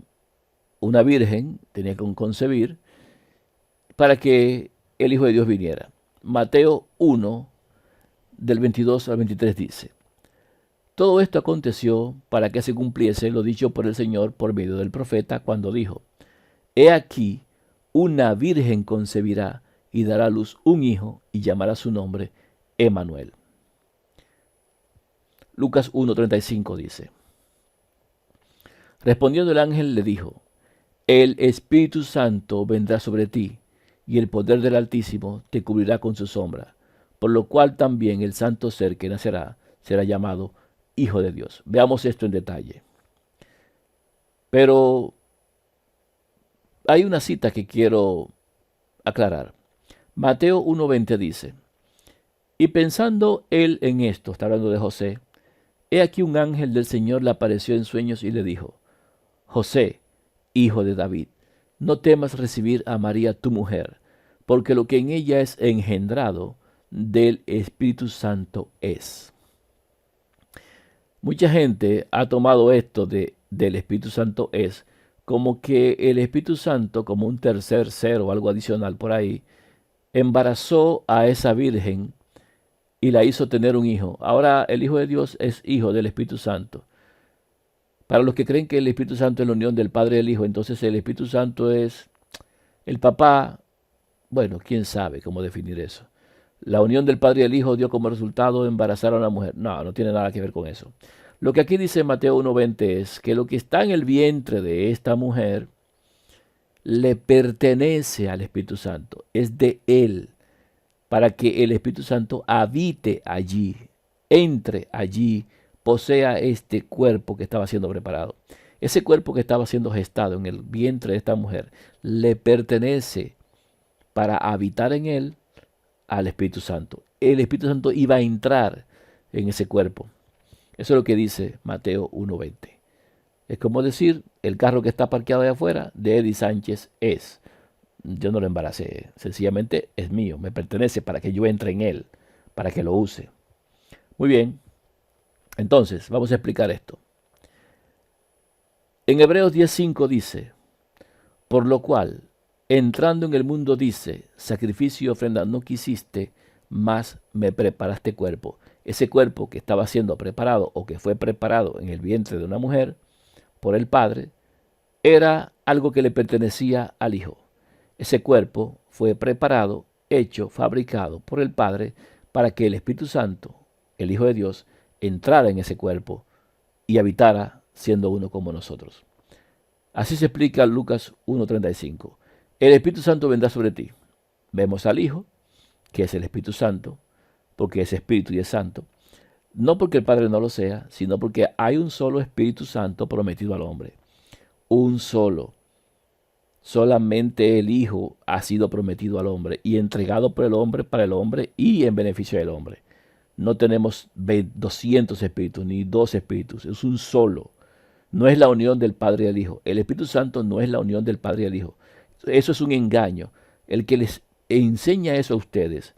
una virgen tenía que concebir para que el Hijo de Dios viniera. Mateo 1, del 22 al 23 dice: todo esto aconteció para que se cumpliese lo dicho por el Señor por medio del profeta, cuando dijo: he aquí, una virgen concebirá y dará a luz un hijo y llamará su nombre Emmanuel. Lucas 1:35 dice: respondiendo el ángel le dijo: el Espíritu Santo vendrá sobre ti, y el poder del Altísimo te cubrirá con su sombra, por lo cual también el santo ser que nacerá será llamado Hijo de Dios. Veamos esto en detalle. Pero hay una cita que quiero aclarar. Mateo 1:20 dice: y pensando él en esto, está hablando de José, he aquí un ángel del Señor le apareció en sueños y le dijo: José, hijo de David, no temas recibir a María tu mujer, porque lo que en ella es engendrado del Espíritu Santo es. Mucha gente ha tomado esto del Espíritu Santo es como que el Espíritu Santo, como un tercer ser o algo adicional por ahí, embarazó a esa virgen y la hizo tener un hijo. Ahora el Hijo de Dios es hijo del Espíritu Santo. Para los que creen que el Espíritu Santo es la unión del Padre y del Hijo, entonces el Espíritu Santo es el papá. Bueno, quién sabe cómo definir eso. La unión del Padre y del Hijo dio como resultado embarazar a una mujer. No, no tiene nada que ver con eso. Lo que aquí dice Mateo 1:20 es que lo que está en el vientre de esta mujer le pertenece al Espíritu Santo, es de él, para que el Espíritu Santo habite allí, entre allí, posea este cuerpo que estaba siendo preparado. Ese cuerpo que estaba siendo gestado en el vientre de esta mujer le pertenece para habitar en él al Espíritu Santo. El Espíritu Santo iba a entrar en ese cuerpo. Eso es lo que dice Mateo 1:20. Es como decir, el carro que está parqueado allá afuera de Eddie Sánchez es. Yo no lo embaracé, sencillamente es mío, me pertenece para que yo entre en él, para que lo use. Muy bien, entonces vamos a explicar esto. En Hebreos 10:5 dice, por lo cual, entrando en el mundo dice, sacrificio y ofrenda no quisiste, mas me preparaste cuerpo. Ese cuerpo que estaba siendo preparado o que fue preparado en el vientre de una mujer por el Padre, era algo que le pertenecía al Hijo. Ese cuerpo fue preparado, hecho, fabricado por el Padre para que el Espíritu Santo, el Hijo de Dios, entrara en ese cuerpo y habitara siendo uno como nosotros. Así se explica Lucas 1:35. El Espíritu Santo vendrá sobre ti. Vemos al Hijo, que es el Espíritu Santo, porque es Espíritu y es Santo. No porque el Padre no lo sea, sino porque hay un solo Espíritu Santo prometido al hombre. Un solo. Solamente el Hijo ha sido prometido al hombre y entregado por el hombre para el hombre y en beneficio del hombre. No tenemos 200 espíritus ni 2 espíritus, es un solo. No es la unión del Padre y del Hijo. El Espíritu Santo no es la unión del Padre y del Hijo. Eso es un engaño. El que les enseña eso a ustedes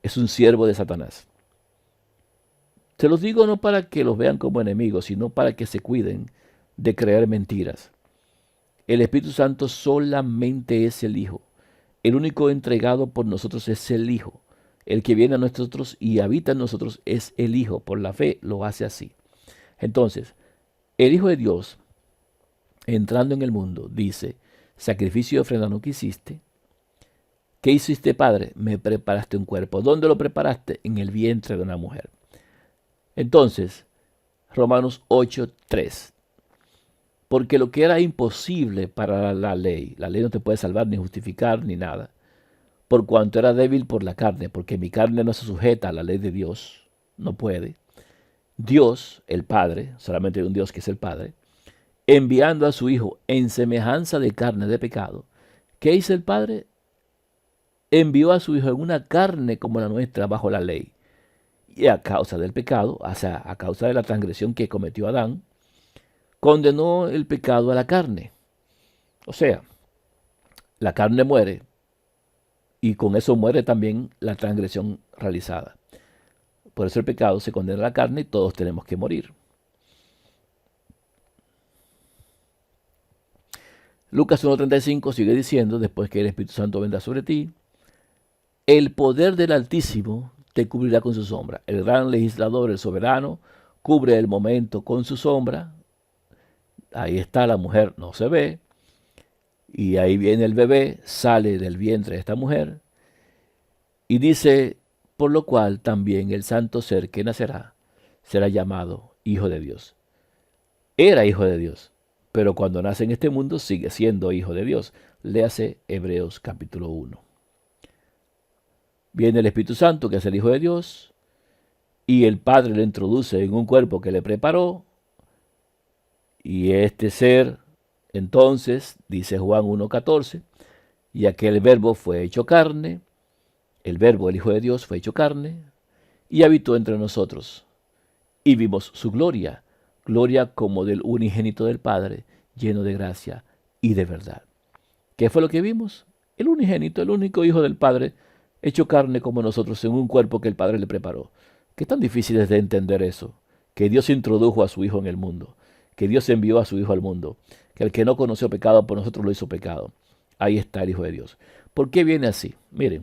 es un siervo de Satanás. Se los digo no para que los vean como enemigos, sino para que se cuiden de creer mentiras. El Espíritu Santo solamente es el Hijo. El único entregado por nosotros es el Hijo. El que viene a nosotros y habita en nosotros es el Hijo. Por la fe lo hace así. Entonces, el Hijo de Dios, entrando en el mundo, dice, sacrificio y ofrenda no quisiste. ¿Qué hiciste, Padre? Me preparaste un cuerpo. ¿Dónde lo preparaste? En el vientre de una mujer. Entonces, Romanos 8:3. Porque lo que era imposible para la ley no te puede salvar ni justificar ni nada, por cuanto era débil por la carne, porque mi carne no se sujeta a la ley de Dios, no puede. Dios, el Padre, solamente hay un Dios que es el Padre, enviando a su Hijo en semejanza de carne de pecado. ¿Qué hizo el Padre? Envió a su Hijo en una carne como la nuestra bajo la ley. Y a causa del pecado, o sea, a causa de la transgresión que cometió Adán, condenó el pecado a la carne. O sea, la carne muere y con eso muere también la transgresión realizada. Por eso el pecado se condena a la carne y todos tenemos que morir. Lucas 1:35 sigue diciendo, después que el Espíritu Santo vendrá sobre ti, el poder del Altísimo te cubrirá con su sombra. El gran legislador, el soberano, cubre el momento con su sombra. Ahí está la mujer, no se ve. Y ahí viene el bebé, sale del vientre de esta mujer. Y dice, por lo cual también el santo ser que nacerá será llamado Hijo de Dios. Era hijo de Dios, pero cuando nace en este mundo sigue siendo hijo de Dios. Léase Hebreos capítulo 1. Viene el Espíritu Santo, que es el Hijo de Dios, y el Padre le introduce en un cuerpo que le preparó, y este ser, entonces, dice Juan 1:14, y aquel verbo fue hecho carne, el verbo, el Hijo de Dios, fue hecho carne, y habitó entre nosotros, y vimos su gloria, gloria como del unigénito del Padre, lleno de gracia y de verdad. ¿Qué fue lo que vimos? El unigénito, el único Hijo del Padre, hecho carne como nosotros en un cuerpo que el Padre le preparó. ¿Qué tan difícil es de entender eso? Que Dios introdujo a su Hijo en el mundo, que Dios envió a su Hijo al mundo, que el que no conoció pecado por nosotros lo hizo pecado. Ahí está el Hijo de Dios. ¿Por qué viene así? Miren,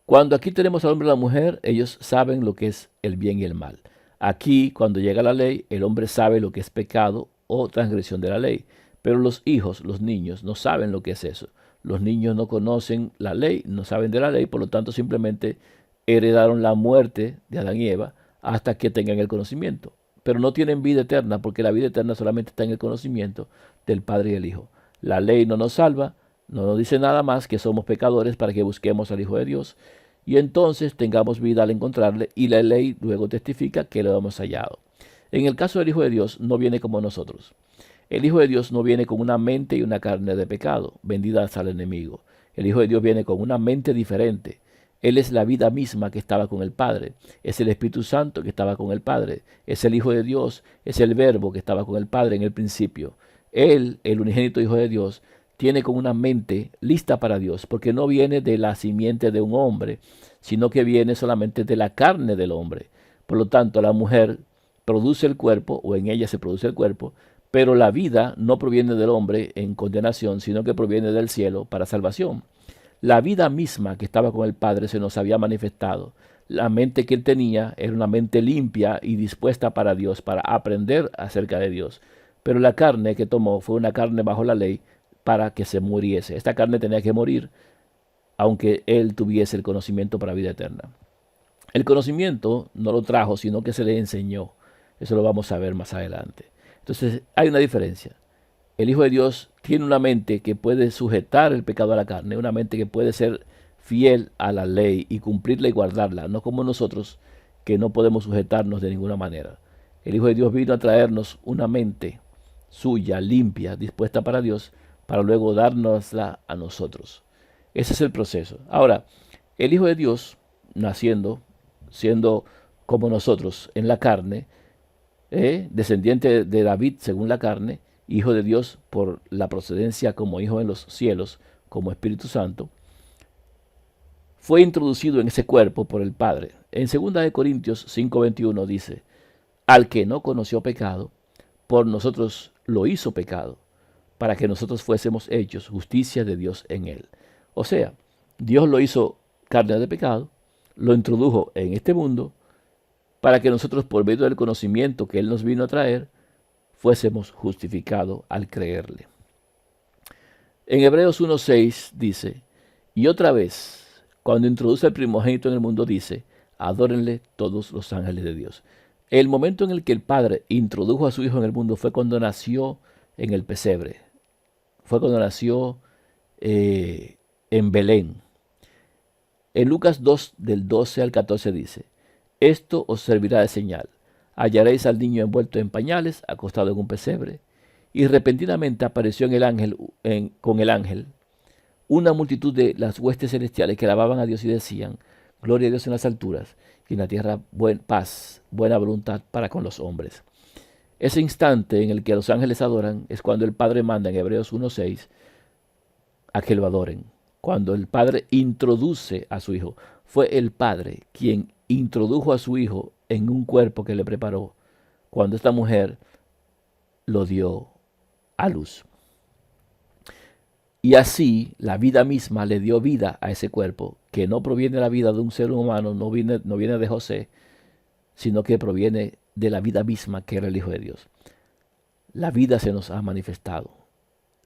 cuando aquí tenemos al hombre y la mujer, ellos saben lo que es el bien y el mal. Aquí, cuando llega la ley, el hombre sabe lo que es pecado o transgresión de la ley. Pero los hijos, los niños, no saben lo que es eso. Los niños no conocen la ley, no saben de la ley, por lo tanto simplemente heredaron la muerte de Adán y Eva hasta que tengan el conocimiento. Pero no tienen vida eterna, porque la vida eterna solamente está en el conocimiento del Padre y del Hijo. La ley no nos salva, no nos dice nada más que somos pecadores para que busquemos al Hijo de Dios y entonces tengamos vida al encontrarle, y la ley luego testifica que lo hemos hallado. En el caso del Hijo de Dios no viene como nosotros. El Hijo de Dios no viene con una mente y una carne de pecado, vendidas al enemigo. El Hijo de Dios viene con una mente diferente. Él es la vida misma que estaba con el Padre. Es el Espíritu Santo que estaba con el Padre. Es el Hijo de Dios. Es el Verbo que estaba con el Padre en el principio. Él, el unigénito Hijo de Dios, tiene con una mente lista para Dios, porque no viene de la simiente de un hombre, sino que viene solamente de la carne del hombre. Por lo tanto, la mujer produce el cuerpo, o en ella se produce el cuerpo, pero la vida no proviene del hombre en condenación, sino que proviene del cielo para salvación. La vida misma que estaba con el Padre se nos había manifestado. La mente que él tenía era una mente limpia y dispuesta para Dios, para aprender acerca de Dios. Pero la carne que tomó fue una carne bajo la ley para que se muriese. Esta carne tenía que morir, aunque él tuviese el conocimiento para vida eterna. El conocimiento no lo trajo, sino que se le enseñó. Eso lo vamos a ver más adelante. Entonces, hay una diferencia. El Hijo de Dios tiene una mente que puede sujetar el pecado a la carne, una mente que puede ser fiel a la ley y cumplirla y guardarla, no como nosotros que no podemos sujetarnos de ninguna manera. El Hijo de Dios vino a traernos una mente suya, limpia, dispuesta para Dios, para luego dárnosla a nosotros. Ese es el proceso. Ahora, el Hijo de Dios, siendo como nosotros en la carne, descendiente de David según la carne, Hijo de Dios por la procedencia como Hijo en los cielos, como Espíritu Santo, fue introducido en ese cuerpo por el Padre. En 2 Corintios 5:21 dice, al que no conoció pecado, por nosotros lo hizo pecado, para que nosotros fuésemos hechos justicia de Dios en él. O sea, Dios lo hizo carne de pecado, lo introdujo en este mundo, para que nosotros, por medio del conocimiento que él nos vino a traer, fuésemos justificados al creerle. En Hebreos 1:6 dice, y otra vez, cuando introduce el primogénito en el mundo, dice, adórenle todos los ángeles de Dios. El momento en el que el Padre introdujo a su Hijo en el mundo fue cuando nació en el pesebre. Fue cuando nació en Belén. En Lucas 2, del 12 al 14 dice, esto os servirá de señal. Hallaréis al niño envuelto en pañales, acostado en un pesebre. Y repentinamente apareció con el ángel una multitud de las huestes celestiales que alababan a Dios y decían, gloria a Dios en las alturas, y en la tierra paz, buena voluntad para con los hombres. Ese instante en el que los ángeles adoran es cuando el Padre manda en Hebreos 1:6 a que lo adoren. Cuando el Padre introduce a su Hijo. Fue el Padre quien introdujo a su Hijo en un cuerpo que le preparó cuando esta mujer lo dio a luz. Y así la vida misma le dio vida a ese cuerpo, que no proviene de la vida de un ser humano, no viene de José, sino que proviene de la vida misma que era el Hijo de Dios. La vida se nos ha manifestado.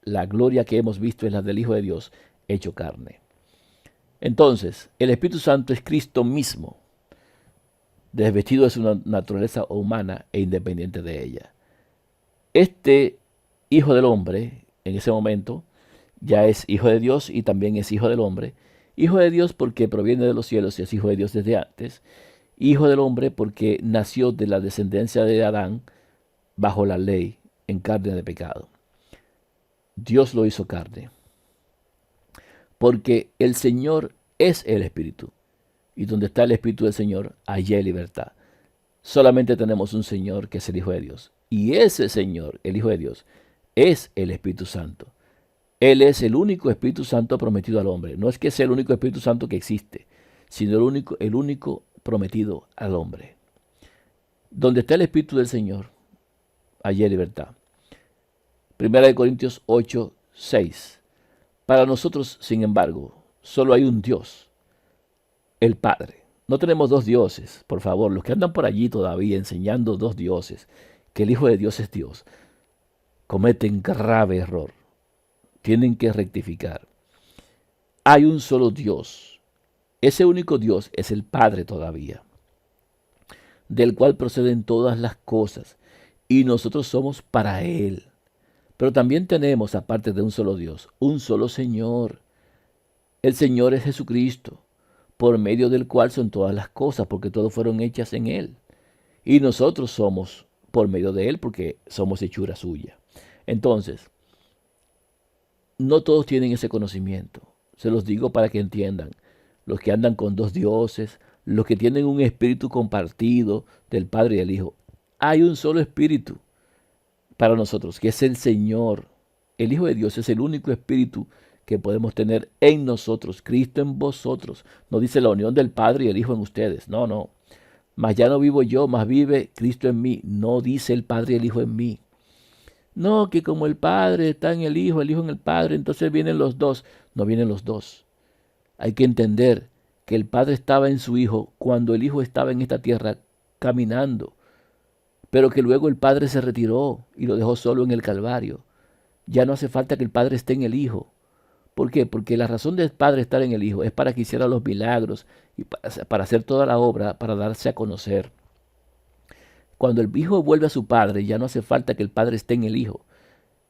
La gloria que hemos visto es la del Hijo de Dios hecho carne. Entonces, el Espíritu Santo es Cristo mismo, desvestido de su naturaleza humana e independiente de ella. Este Hijo del Hombre, en ese momento, ya es Hijo de Dios y también es Hijo del Hombre. Hijo de Dios porque proviene de los cielos y es Hijo de Dios desde antes. Hijo del Hombre porque nació de la descendencia de Adán bajo la ley, en carne de pecado. Dios lo hizo carne. Porque el Señor es el Espíritu. Y donde está el Espíritu del Señor, allí hay libertad. Solamente tenemos un Señor que es el Hijo de Dios. Y ese Señor, el Hijo de Dios, es el Espíritu Santo. Él es el único Espíritu Santo prometido al hombre. No es que sea el único Espíritu Santo que existe, sino el único prometido al hombre. Donde está el Espíritu del Señor, allí hay libertad. 1 Corintios 8:6. Para nosotros, sin embargo, solo hay un Dios, el Padre. No tenemos dos dioses, por favor. Los que andan por allí todavía enseñando dos dioses, que el Hijo de Dios es Dios, cometen grave error. Tienen que rectificar. Hay un solo Dios. Ese único Dios es el Padre todavía, del cual proceden todas las cosas, y nosotros somos para Él. Pero también tenemos, aparte de un solo Dios, un solo Señor. El Señor es Jesucristo, por medio del cual son todas las cosas, porque todas fueron hechas en Él. Y nosotros somos por medio de Él, porque somos hechura suya. Entonces, no todos tienen ese conocimiento. Se los digo para que entiendan. Los que andan con dos dioses, los que tienen un espíritu compartido del Padre y del Hijo. Hay un solo espíritu para nosotros, que es el Señor, El Hijo de Dios es el único Espíritu que podemos tener en nosotros, Cristo en vosotros. No dice la unión del Padre y el Hijo en ustedes. No, no. Mas ya no vivo yo, mas vive Cristo en mí. No dice el Padre y el Hijo en mí. No, que como el Padre está en el Hijo en el Padre, entonces vienen los dos. No vienen los dos. Hay que entender que el Padre estaba en su Hijo cuando el Hijo estaba en esta tierra caminando, pero que luego el Padre se retiró y lo dejó solo en el Calvario. Ya no hace falta que el Padre esté en el Hijo. ¿Por qué? Porque la razón del Padre estar en el Hijo es para que hiciera los milagros y para hacer toda la obra, para darse a conocer. Cuando el Hijo vuelve a su Padre, ya no hace falta que el Padre esté en el Hijo.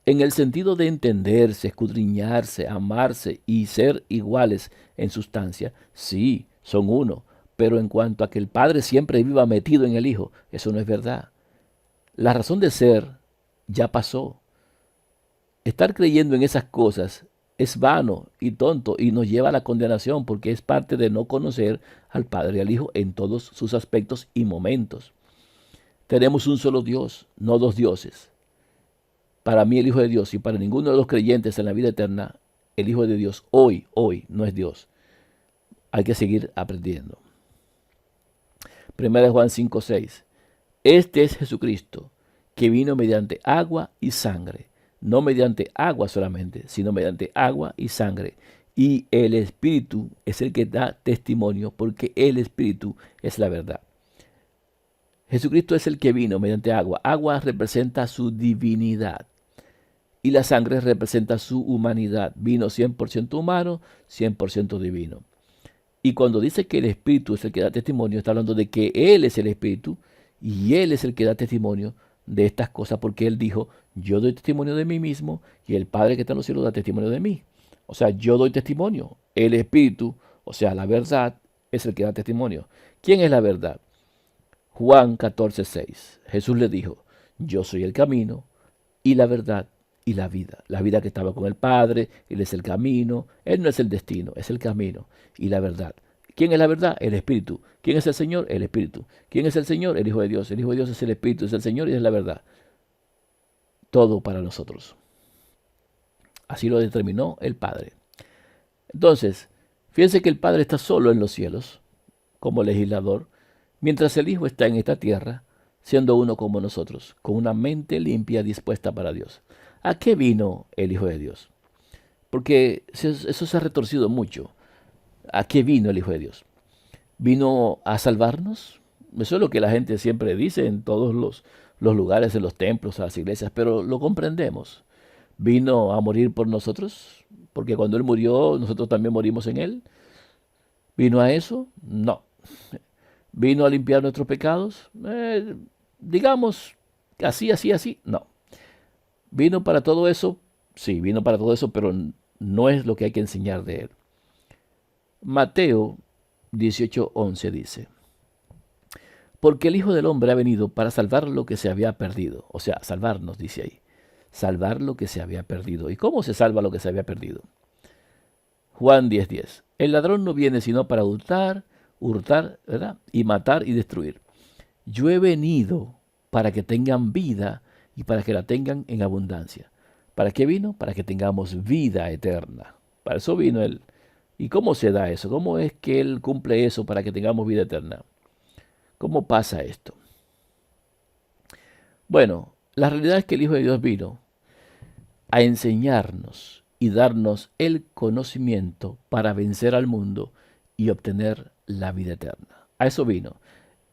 En el sentido de entenderse, escudriñarse, amarse y ser iguales en sustancia, sí, son uno. Pero en cuanto a que el Padre siempre viva metido en el Hijo, eso no es verdad. La razón de ser ya pasó. Estar creyendo en esas cosas es vano y tonto y nos lleva a la condenación porque es parte de no conocer al Padre y al Hijo en todos sus aspectos y momentos. Tenemos un solo Dios, no dos dioses. Para mí el Hijo de Dios y para ninguno de los creyentes en la vida eterna, el Hijo de Dios hoy no es Dios. Hay que seguir aprendiendo. 1 Juan 5:6. Este es Jesucristo, que vino mediante agua y sangre, no mediante agua solamente, sino mediante agua y sangre. Y el Espíritu es el que da testimonio, porque el Espíritu es la verdad. Jesucristo es el que vino mediante agua. Agua representa su divinidad y la sangre representa su humanidad. Vino 100% humano, 100% divino. Y cuando dice que el Espíritu es el que da testimonio, está hablando de que Él es el Espíritu y Él es el que da testimonio de estas cosas, porque Él dijo, yo doy testimonio de mí mismo y el Padre que está en los cielos da testimonio de mí. O sea, yo doy testimonio. El Espíritu, o sea, la verdad, es el que da testimonio. ¿Quién es la verdad? Juan 14:6. Jesús le dijo, yo soy el camino y la verdad y la vida. La vida que estaba con el Padre, Él es el camino, Él no es el destino, es el camino y la verdad. ¿Quién es la verdad? El Espíritu. ¿Quién es el Señor? El Espíritu. ¿Quién es el Señor? El Hijo de Dios. El Hijo de Dios es el Espíritu, es el Señor y es la verdad. Todo para nosotros. Así lo determinó el Padre. Entonces, fíjense que el Padre está solo en los cielos, como legislador, mientras el Hijo está en esta tierra, siendo uno como nosotros, con una mente limpia dispuesta para Dios. ¿A qué vino el Hijo de Dios? Porque eso se ha retorcido mucho. ¿A qué vino el Hijo de Dios? ¿Vino a salvarnos? Eso es lo que la gente siempre dice en todos los lugares, en los templos, a las iglesias, pero lo comprendemos. ¿Vino a morir por nosotros? Porque cuando Él murió, nosotros también morimos en Él. ¿Vino a eso? No. ¿Vino a limpiar nuestros pecados? Digamos, así, no. ¿Vino para todo eso? Sí, vino para todo eso, pero no es lo que hay que enseñar de Él. Mateo 18:11 dice, porque el Hijo del Hombre ha venido para salvar lo que se había perdido. O sea, salvarnos, dice ahí. Salvar lo que se había perdido. ¿Y cómo se salva lo que se había perdido? Juan 10:10. El ladrón no viene sino para hurtar, ¿verdad? Y matar y destruir. Yo he venido para que tengan vida y para que la tengan en abundancia. ¿Para qué vino? Para que tengamos vida eterna. Para eso vino Él. ¿Y cómo se da eso? ¿Cómo es que Él cumple eso para que tengamos vida eterna? ¿Cómo pasa esto? Bueno, la realidad es que el Hijo de Dios vino a enseñarnos y darnos el conocimiento para vencer al mundo y obtener la vida eterna. A eso vino.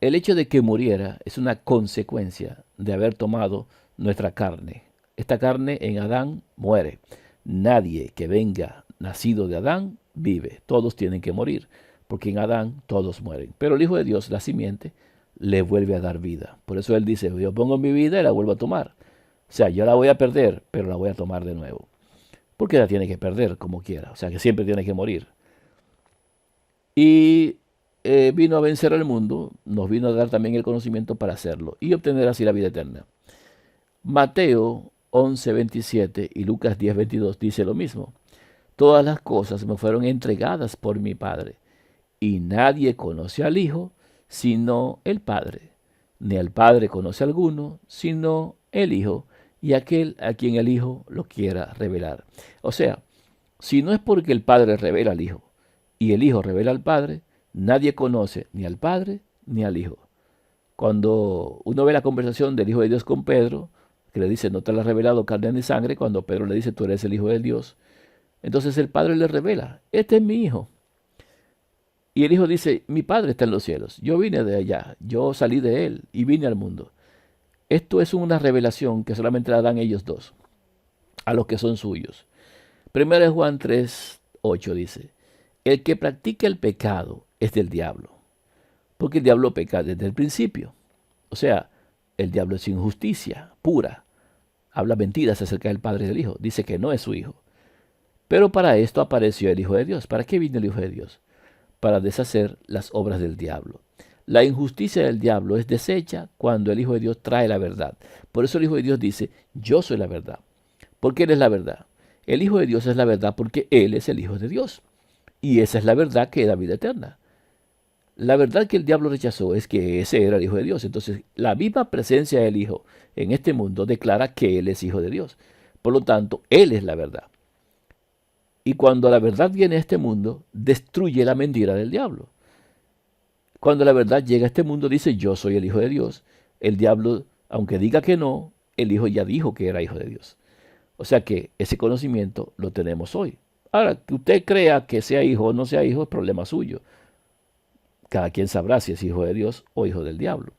El hecho de que muriera es una consecuencia de haber tomado nuestra carne. Esta carne en Adán muere. Nadie que venga nacido de Adán vive. Todos tienen que morir, porque en Adán todos mueren. Pero el Hijo de Dios, la simiente, le vuelve a dar vida. Por eso Él dice, yo pongo mi vida y la vuelvo a tomar. O sea, yo la voy a perder, pero la voy a tomar de nuevo. Porque la tiene que perder como quiera. O sea, que siempre tiene que morir. Y vino a vencer al mundo, nos vino a dar también el conocimiento para hacerlo y obtener así la vida eterna. Mateo 11:27 y Lucas 10:22 dice lo mismo. Todas las cosas me fueron entregadas por mi Padre, y nadie conoce al Hijo sino el Padre, ni al Padre conoce a alguno sino el Hijo, y aquel a quien el Hijo lo quiera revelar. O sea, si no es porque el Padre revela al Hijo y el Hijo revela al Padre, nadie conoce ni al Padre ni al Hijo. Cuando uno ve la conversación del Hijo de Dios con Pedro, que le dice, no te lo ha revelado carne ni sangre, cuando Pedro le dice, tú eres el Hijo de Dios, entonces el Padre le revela, este es mi Hijo. Y el Hijo dice, mi Padre está en los cielos, yo vine de allá, yo salí de Él y vine al mundo. Esto es una revelación que solamente la dan ellos dos, a los que son suyos. Primero Juan 3:8 dice, el que practica el pecado es del diablo, porque el diablo peca desde el principio. O sea, el diablo es injusticia pura, habla mentiras acerca del Padre y del Hijo, dice que no es su Hijo. Pero para esto apareció el Hijo de Dios. ¿Para qué vino el Hijo de Dios? Para deshacer las obras del diablo. La injusticia del diablo es deshecha cuando el Hijo de Dios trae la verdad. Por eso el Hijo de Dios dice, yo soy la verdad. ¿Por qué Él es la verdad? El Hijo de Dios es la verdad porque Él es el Hijo de Dios. Y esa es la verdad que da vida eterna. La verdad que el diablo rechazó es que ese era el Hijo de Dios. Entonces, la misma presencia del Hijo en este mundo declara que Él es Hijo de Dios. Por lo tanto, Él es la verdad. Y cuando la verdad viene a este mundo, destruye la mentira del diablo. Cuando la verdad llega a este mundo, dice, yo soy el Hijo de Dios. El diablo, aunque diga que no, el Hijo ya dijo que era Hijo de Dios. O sea que ese conocimiento lo tenemos hoy. Ahora, que usted crea que sea hijo o no sea hijo es problema suyo. Cada quien sabrá si es hijo de Dios o hijo del diablo.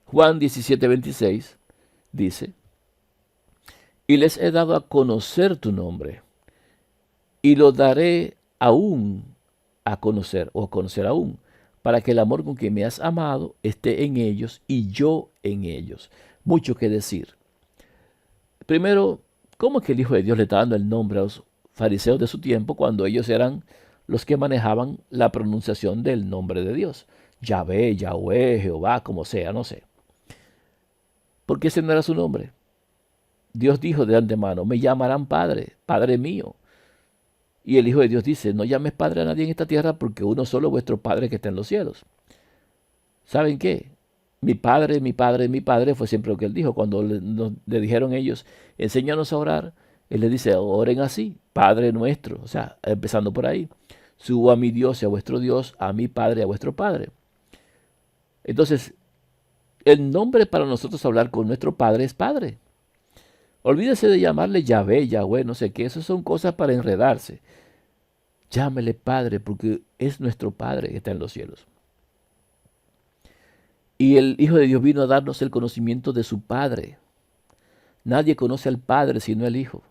Juan 17:26 dice, y les he dado a conocer tu nombre, y lo daré aún a conocer, o a conocer aún, para que el amor con que me has amado esté en ellos y yo en ellos. Mucho que decir. Primero, ¿cómo es que el Hijo de Dios le está dando el nombre a los fariseos de su tiempo cuando ellos eran los que manejaban la pronunciación del nombre de Dios? Yahvé, Yahweh, Jehová, como sea, no sé. Porque ese no era su nombre. Dios dijo de antemano, me llamarán Padre, Padre mío. Y el Hijo de Dios dice, no llames Padre a nadie en esta tierra porque uno solo es vuestro Padre que está en los cielos. ¿Saben qué? Mi Padre, mi Padre, mi Padre fue siempre lo que Él dijo. Cuando le dijeron ellos, enséñanos a orar, Él les dice, oren así, Padre nuestro. O sea, empezando por ahí. Subo a mi Dios y a vuestro Dios, a mi Padre y a vuestro Padre. Entonces, el nombre para nosotros hablar con nuestro Padre es Padre. Olvídese de llamarle Yahvé, Yahweh, no sé qué. Esas son cosas para enredarse. Llámele Padre porque es nuestro Padre que está en los cielos. Y el Hijo de Dios vino a darnos el conocimiento de su Padre. Nadie conoce al Padre sino el Hijo.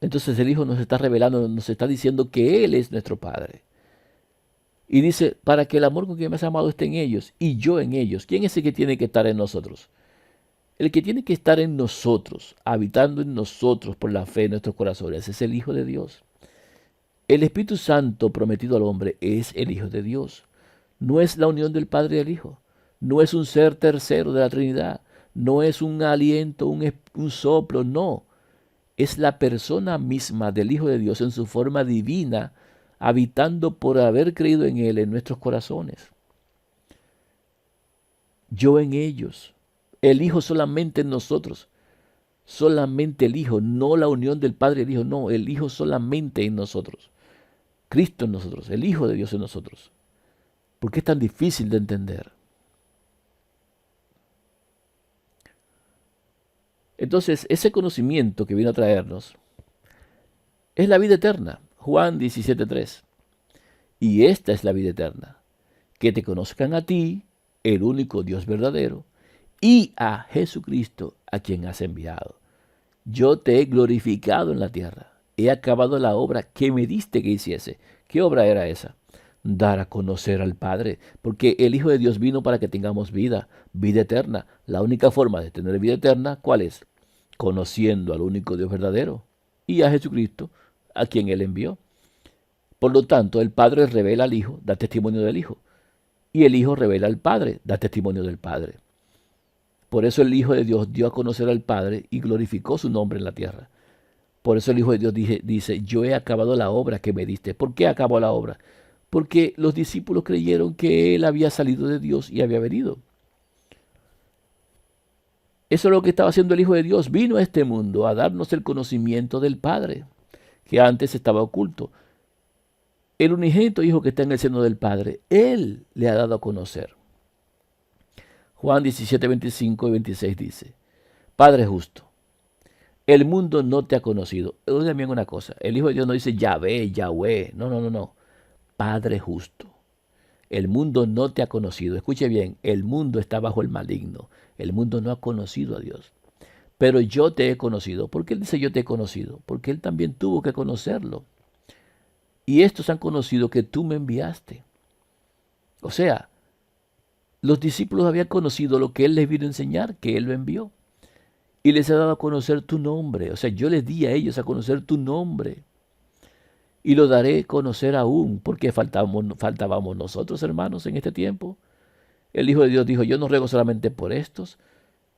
Entonces el Hijo nos está revelando, nos está diciendo que Él es nuestro Padre. Y dice, para que el amor con que me has amado esté en ellos y yo en ellos. ¿Quién es el que tiene que estar en nosotros? El que tiene que estar en nosotros, habitando en nosotros por la fe en nuestros corazones, es el Hijo de Dios. El Espíritu Santo prometido al hombre es el Hijo de Dios. No es la unión del Padre y del Hijo. No es un ser tercero de la Trinidad. No es un aliento, un soplo, no. Es la persona misma del Hijo de Dios en su forma divina, habitando por haber creído en Él en nuestros corazones. Yo en ellos. El Hijo solamente en nosotros. Solamente el Hijo, no la unión del Padre y el Hijo, no, el Hijo solamente en nosotros. Cristo en nosotros, el Hijo de Dios en nosotros. ¿Por qué es tan difícil de entender? Entonces, ese conocimiento que vino a traernos es la vida eterna. Juan 17:3. Y esta es la vida eterna, que te conozcan a ti, el único Dios verdadero, y a Jesucristo, a quien has enviado. Yo te he glorificado en la tierra. He acabado la obra que me diste que hiciese. ¿Qué obra era esa? Dar a conocer al Padre, porque el Hijo de Dios vino para que tengamos vida, vida eterna. La única forma de tener vida eterna, ¿cuál es? Conociendo al único Dios verdadero y a Jesucristo, a quien Él envió. Por lo tanto, el Padre revela al Hijo, da testimonio del Hijo, y el Hijo revela al Padre, da testimonio del Padre. Por eso el Hijo de Dios dio a conocer al Padre y glorificó su nombre en la tierra. Por eso el Hijo de Dios dice, yo he acabado la obra que me diste. ¿Por qué acabó la obra? Porque los discípulos creyeron que Él había salido de Dios y había venido. Eso es lo que estaba haciendo el Hijo de Dios. Vino a este mundo a darnos el conocimiento del Padre, que antes estaba oculto. El unigénito Hijo que está en el seno del Padre, Él le ha dado a conocer. Juan 17, 25 y 26 dice, Padre justo, el mundo no te ha conocido. Oigan bien una cosa, el Hijo de Dios no dice Yahvé, Yahweh, no. Padre justo, el mundo no te ha conocido. Escuche bien, el mundo está bajo el maligno. El mundo no ha conocido a Dios. Pero yo te he conocido. ¿Por qué Él dice yo te he conocido? Porque Él también tuvo que conocerlo. Y estos han conocido que tú me enviaste. O sea, los discípulos habían conocido lo que Él les vino a enseñar, que Él lo envió. Y les ha dado a conocer tu nombre. O sea, yo les di a ellos a conocer tu nombre. Y lo daré a conocer aún, porque faltábamos nosotros, hermanos, en este tiempo. El Hijo de Dios dijo, yo no ruego solamente por estos,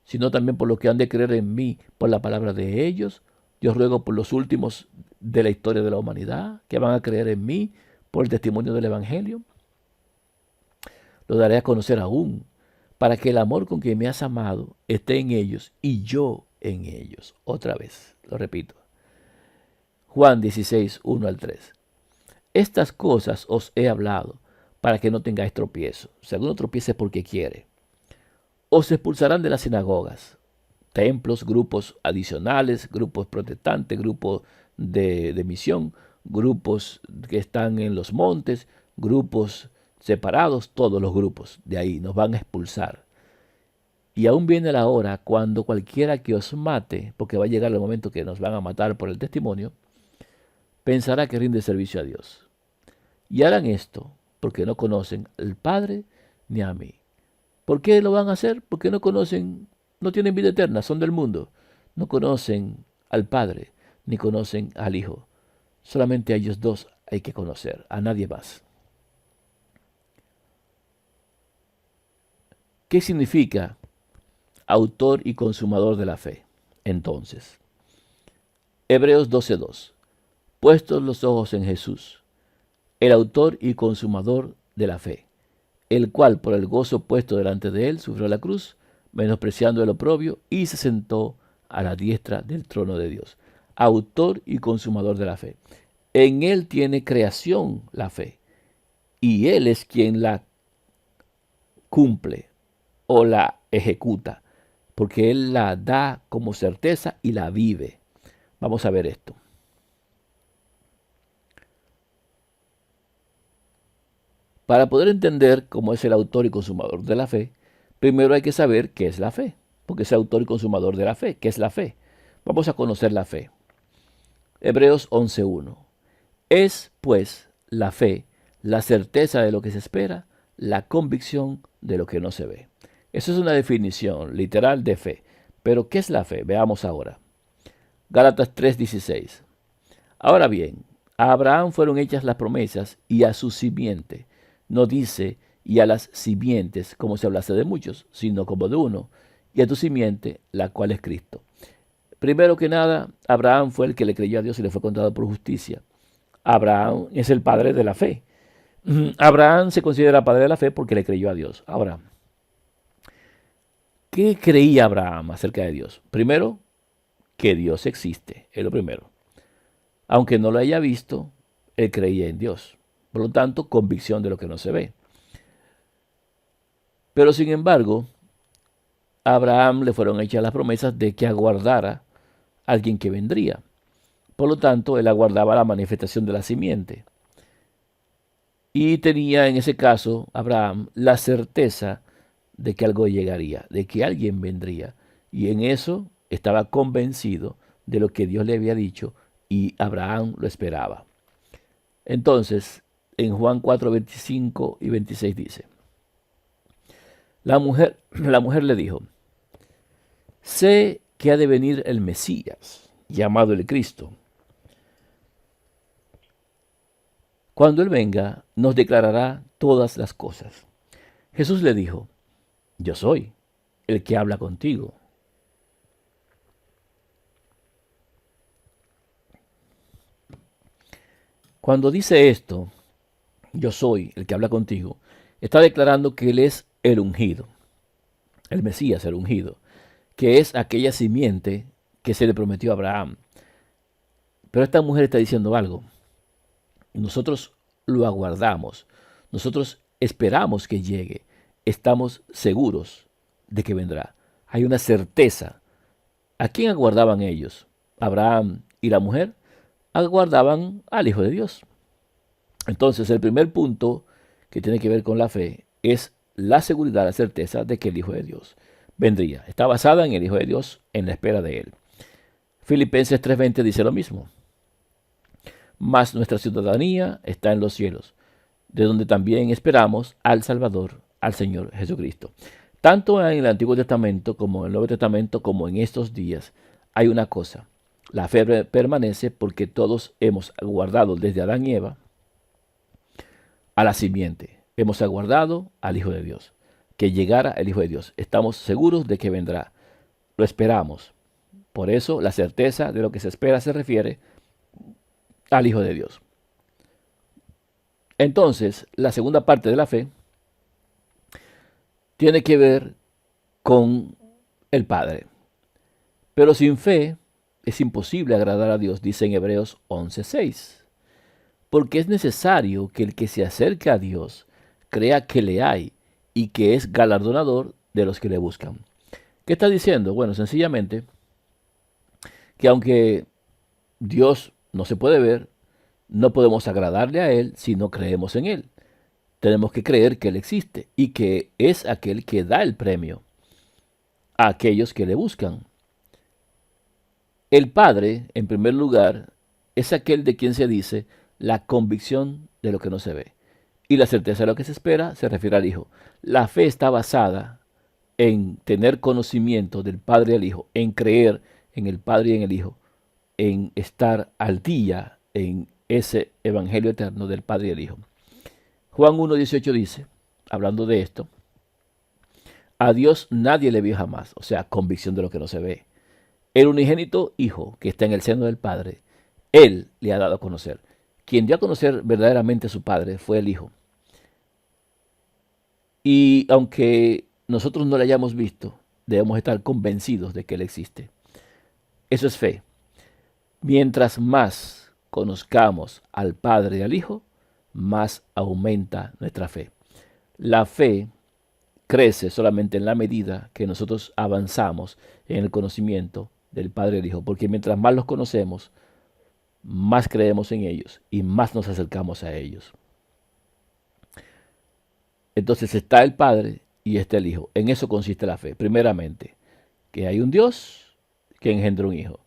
sino también por los que han de creer en mí por la palabra de ellos. Yo ruego por los últimos de la historia de la humanidad, que van a creer en mí por el testimonio del Evangelio. Lo daré a conocer aún, para que el amor con que me has amado esté en ellos y yo en ellos. Otra vez, lo repito. Juan 16, 1 al 3. Estas cosas os he hablado para que no tengáis tropiezo. Si alguno tropieza es porque quiere. Os expulsarán de las sinagogas, templos, grupos adicionales, grupos protestantes, grupos de misión, grupos que están en los montes, grupos separados, todos los grupos de ahí nos van a expulsar. Y aún viene la hora cuando cualquiera que os mate, porque va a llegar el momento que nos van a matar por el testimonio, pensará que rinde servicio a Dios. Y harán esto porque no conocen al Padre ni a mí. ¿Por qué lo van a hacer? Porque no conocen, no tienen vida eterna, son del mundo. No conocen al Padre ni conocen al Hijo. Solamente a ellos dos hay que conocer, a nadie más. ¿Qué significa autor y consumador de la fe? Entonces, Hebreos 12:2. Puestos los ojos en Jesús, el autor y consumador de la fe, el cual por el gozo puesto delante de él sufrió la cruz, menospreciando el oprobio, y se sentó a la diestra del trono de Dios. Autor y consumador de la fe. En él tiene creación la fe, y él es quien la cumple o la ejecuta, porque él la da como certeza y la vive. Vamos a ver esto. Para poder entender cómo es el autor y consumador de la fe, primero hay que saber qué es la fe, porque es el autor y consumador de la fe. ¿Qué es la fe? Vamos a conocer la fe. Hebreos 11:1. Es, pues, la fe, la certeza de lo que se espera, la convicción de lo que no se ve. Eso es una definición literal de fe. Pero, ¿qué es la fe? Veamos ahora. Gálatas 3:16. Ahora bien, a Abraham fueron hechas las promesas y a su simiente. No dice y a las simientes como si hablase de muchos, sino como de uno, y a tu simiente, la cual es Cristo. Primero que nada, Abraham fue el que le creyó a Dios y le fue contado por justicia. Abraham es el padre de la fe. Abraham se considera padre de la fe porque le creyó a Dios. Ahora, ¿qué creía Abraham acerca de Dios? Primero, que Dios existe, es lo primero. Aunque no lo haya visto, él creía en Dios. Por lo tanto, convicción de lo que no se ve. Pero sin embargo, a Abraham le fueron hechas las promesas de que aguardara a alguien que vendría. Por lo tanto, él aguardaba la manifestación de la simiente. Y tenía en ese caso, Abraham, la certeza de que algo llegaría, de que alguien vendría. Y en eso estaba convencido de lo que Dios le había dicho y Abraham lo esperaba. Entonces, en Juan 4, 25 y 26 dice, la mujer le dijo, sé que ha de venir el Mesías, llamado el Cristo. Cuando Él venga, nos declarará todas las cosas. Jesús le dijo, yo soy el que habla contigo. Cuando dice esto, yo soy el que habla contigo, está declarando que Él es el ungido, el Mesías, el ungido. que es aquella simiente que se le prometió a Abraham. Pero esta mujer está diciendo algo. Nosotros lo aguardamos, nosotros esperamos que llegue, estamos seguros de que vendrá. Hay una certeza. ¿A quién aguardaban ellos? Abraham y la mujer aguardaban al Hijo de Dios. Entonces, el primer punto que tiene que ver con la fe es la seguridad, la certeza de que el Hijo de Dios vendría. Está basada en el Hijo de Dios, en la espera de Él. Filipenses 3:20 dice lo mismo. Mas nuestra ciudadanía está en los cielos, de donde también esperamos al Salvador, al Señor Jesucristo. Tanto en el Antiguo Testamento como en el Nuevo Testamento, como en estos días, hay una cosa. La fe permanece porque todos hemos aguardado desde Adán y Eva a la simiente. Hemos aguardado al Hijo de Dios, que llegara el Hijo de Dios. Estamos seguros de que vendrá. Lo esperamos. Por eso la certeza de lo que se espera se refiere al Hijo de Dios. Entonces, la segunda parte de la fe tiene que ver con el Padre. Pero sin fe es imposible agradar a Dios, dice en Hebreos 11:6. Porque es necesario que el que se acerque a Dios crea que le hay y que es galardonador de los que le buscan. ¿Qué está diciendo? Bueno, sencillamente que aunque Dios no se puede ver, no podemos agradarle a Él si no creemos en Él. Tenemos que creer que Él existe y que es aquel que da el premio a aquellos que le buscan. El Padre, en primer lugar, es aquel de quien se dice la convicción de lo que no se ve. Y la certeza de lo que se espera se refiere al Hijo. La fe está basada en tener conocimiento del Padre y el Hijo, en creer en el Padre y en el Hijo, en estar al día en ese Evangelio eterno del Padre y el Hijo. Juan 1:18 dice, hablando de esto, a Dios nadie le vio jamás, o sea, convicción de lo que no se ve. El unigénito Hijo que está en el seno del Padre, Él le ha dado a conocer. Quien dio a conocer verdaderamente a su Padre fue el Hijo. Y aunque nosotros no le hayamos visto, debemos estar convencidos de que Él existe. Eso es fe. Mientras más conozcamos al Padre y al Hijo, más aumenta nuestra fe. La fe crece solamente en la medida que nosotros avanzamos en el conocimiento del Padre y el Hijo, porque mientras más los conocemos, más creemos en ellos y más nos acercamos a ellos. Entonces está el Padre y está el Hijo. En eso consiste la fe. Primeramente, que hay un Dios que engendró un Hijo.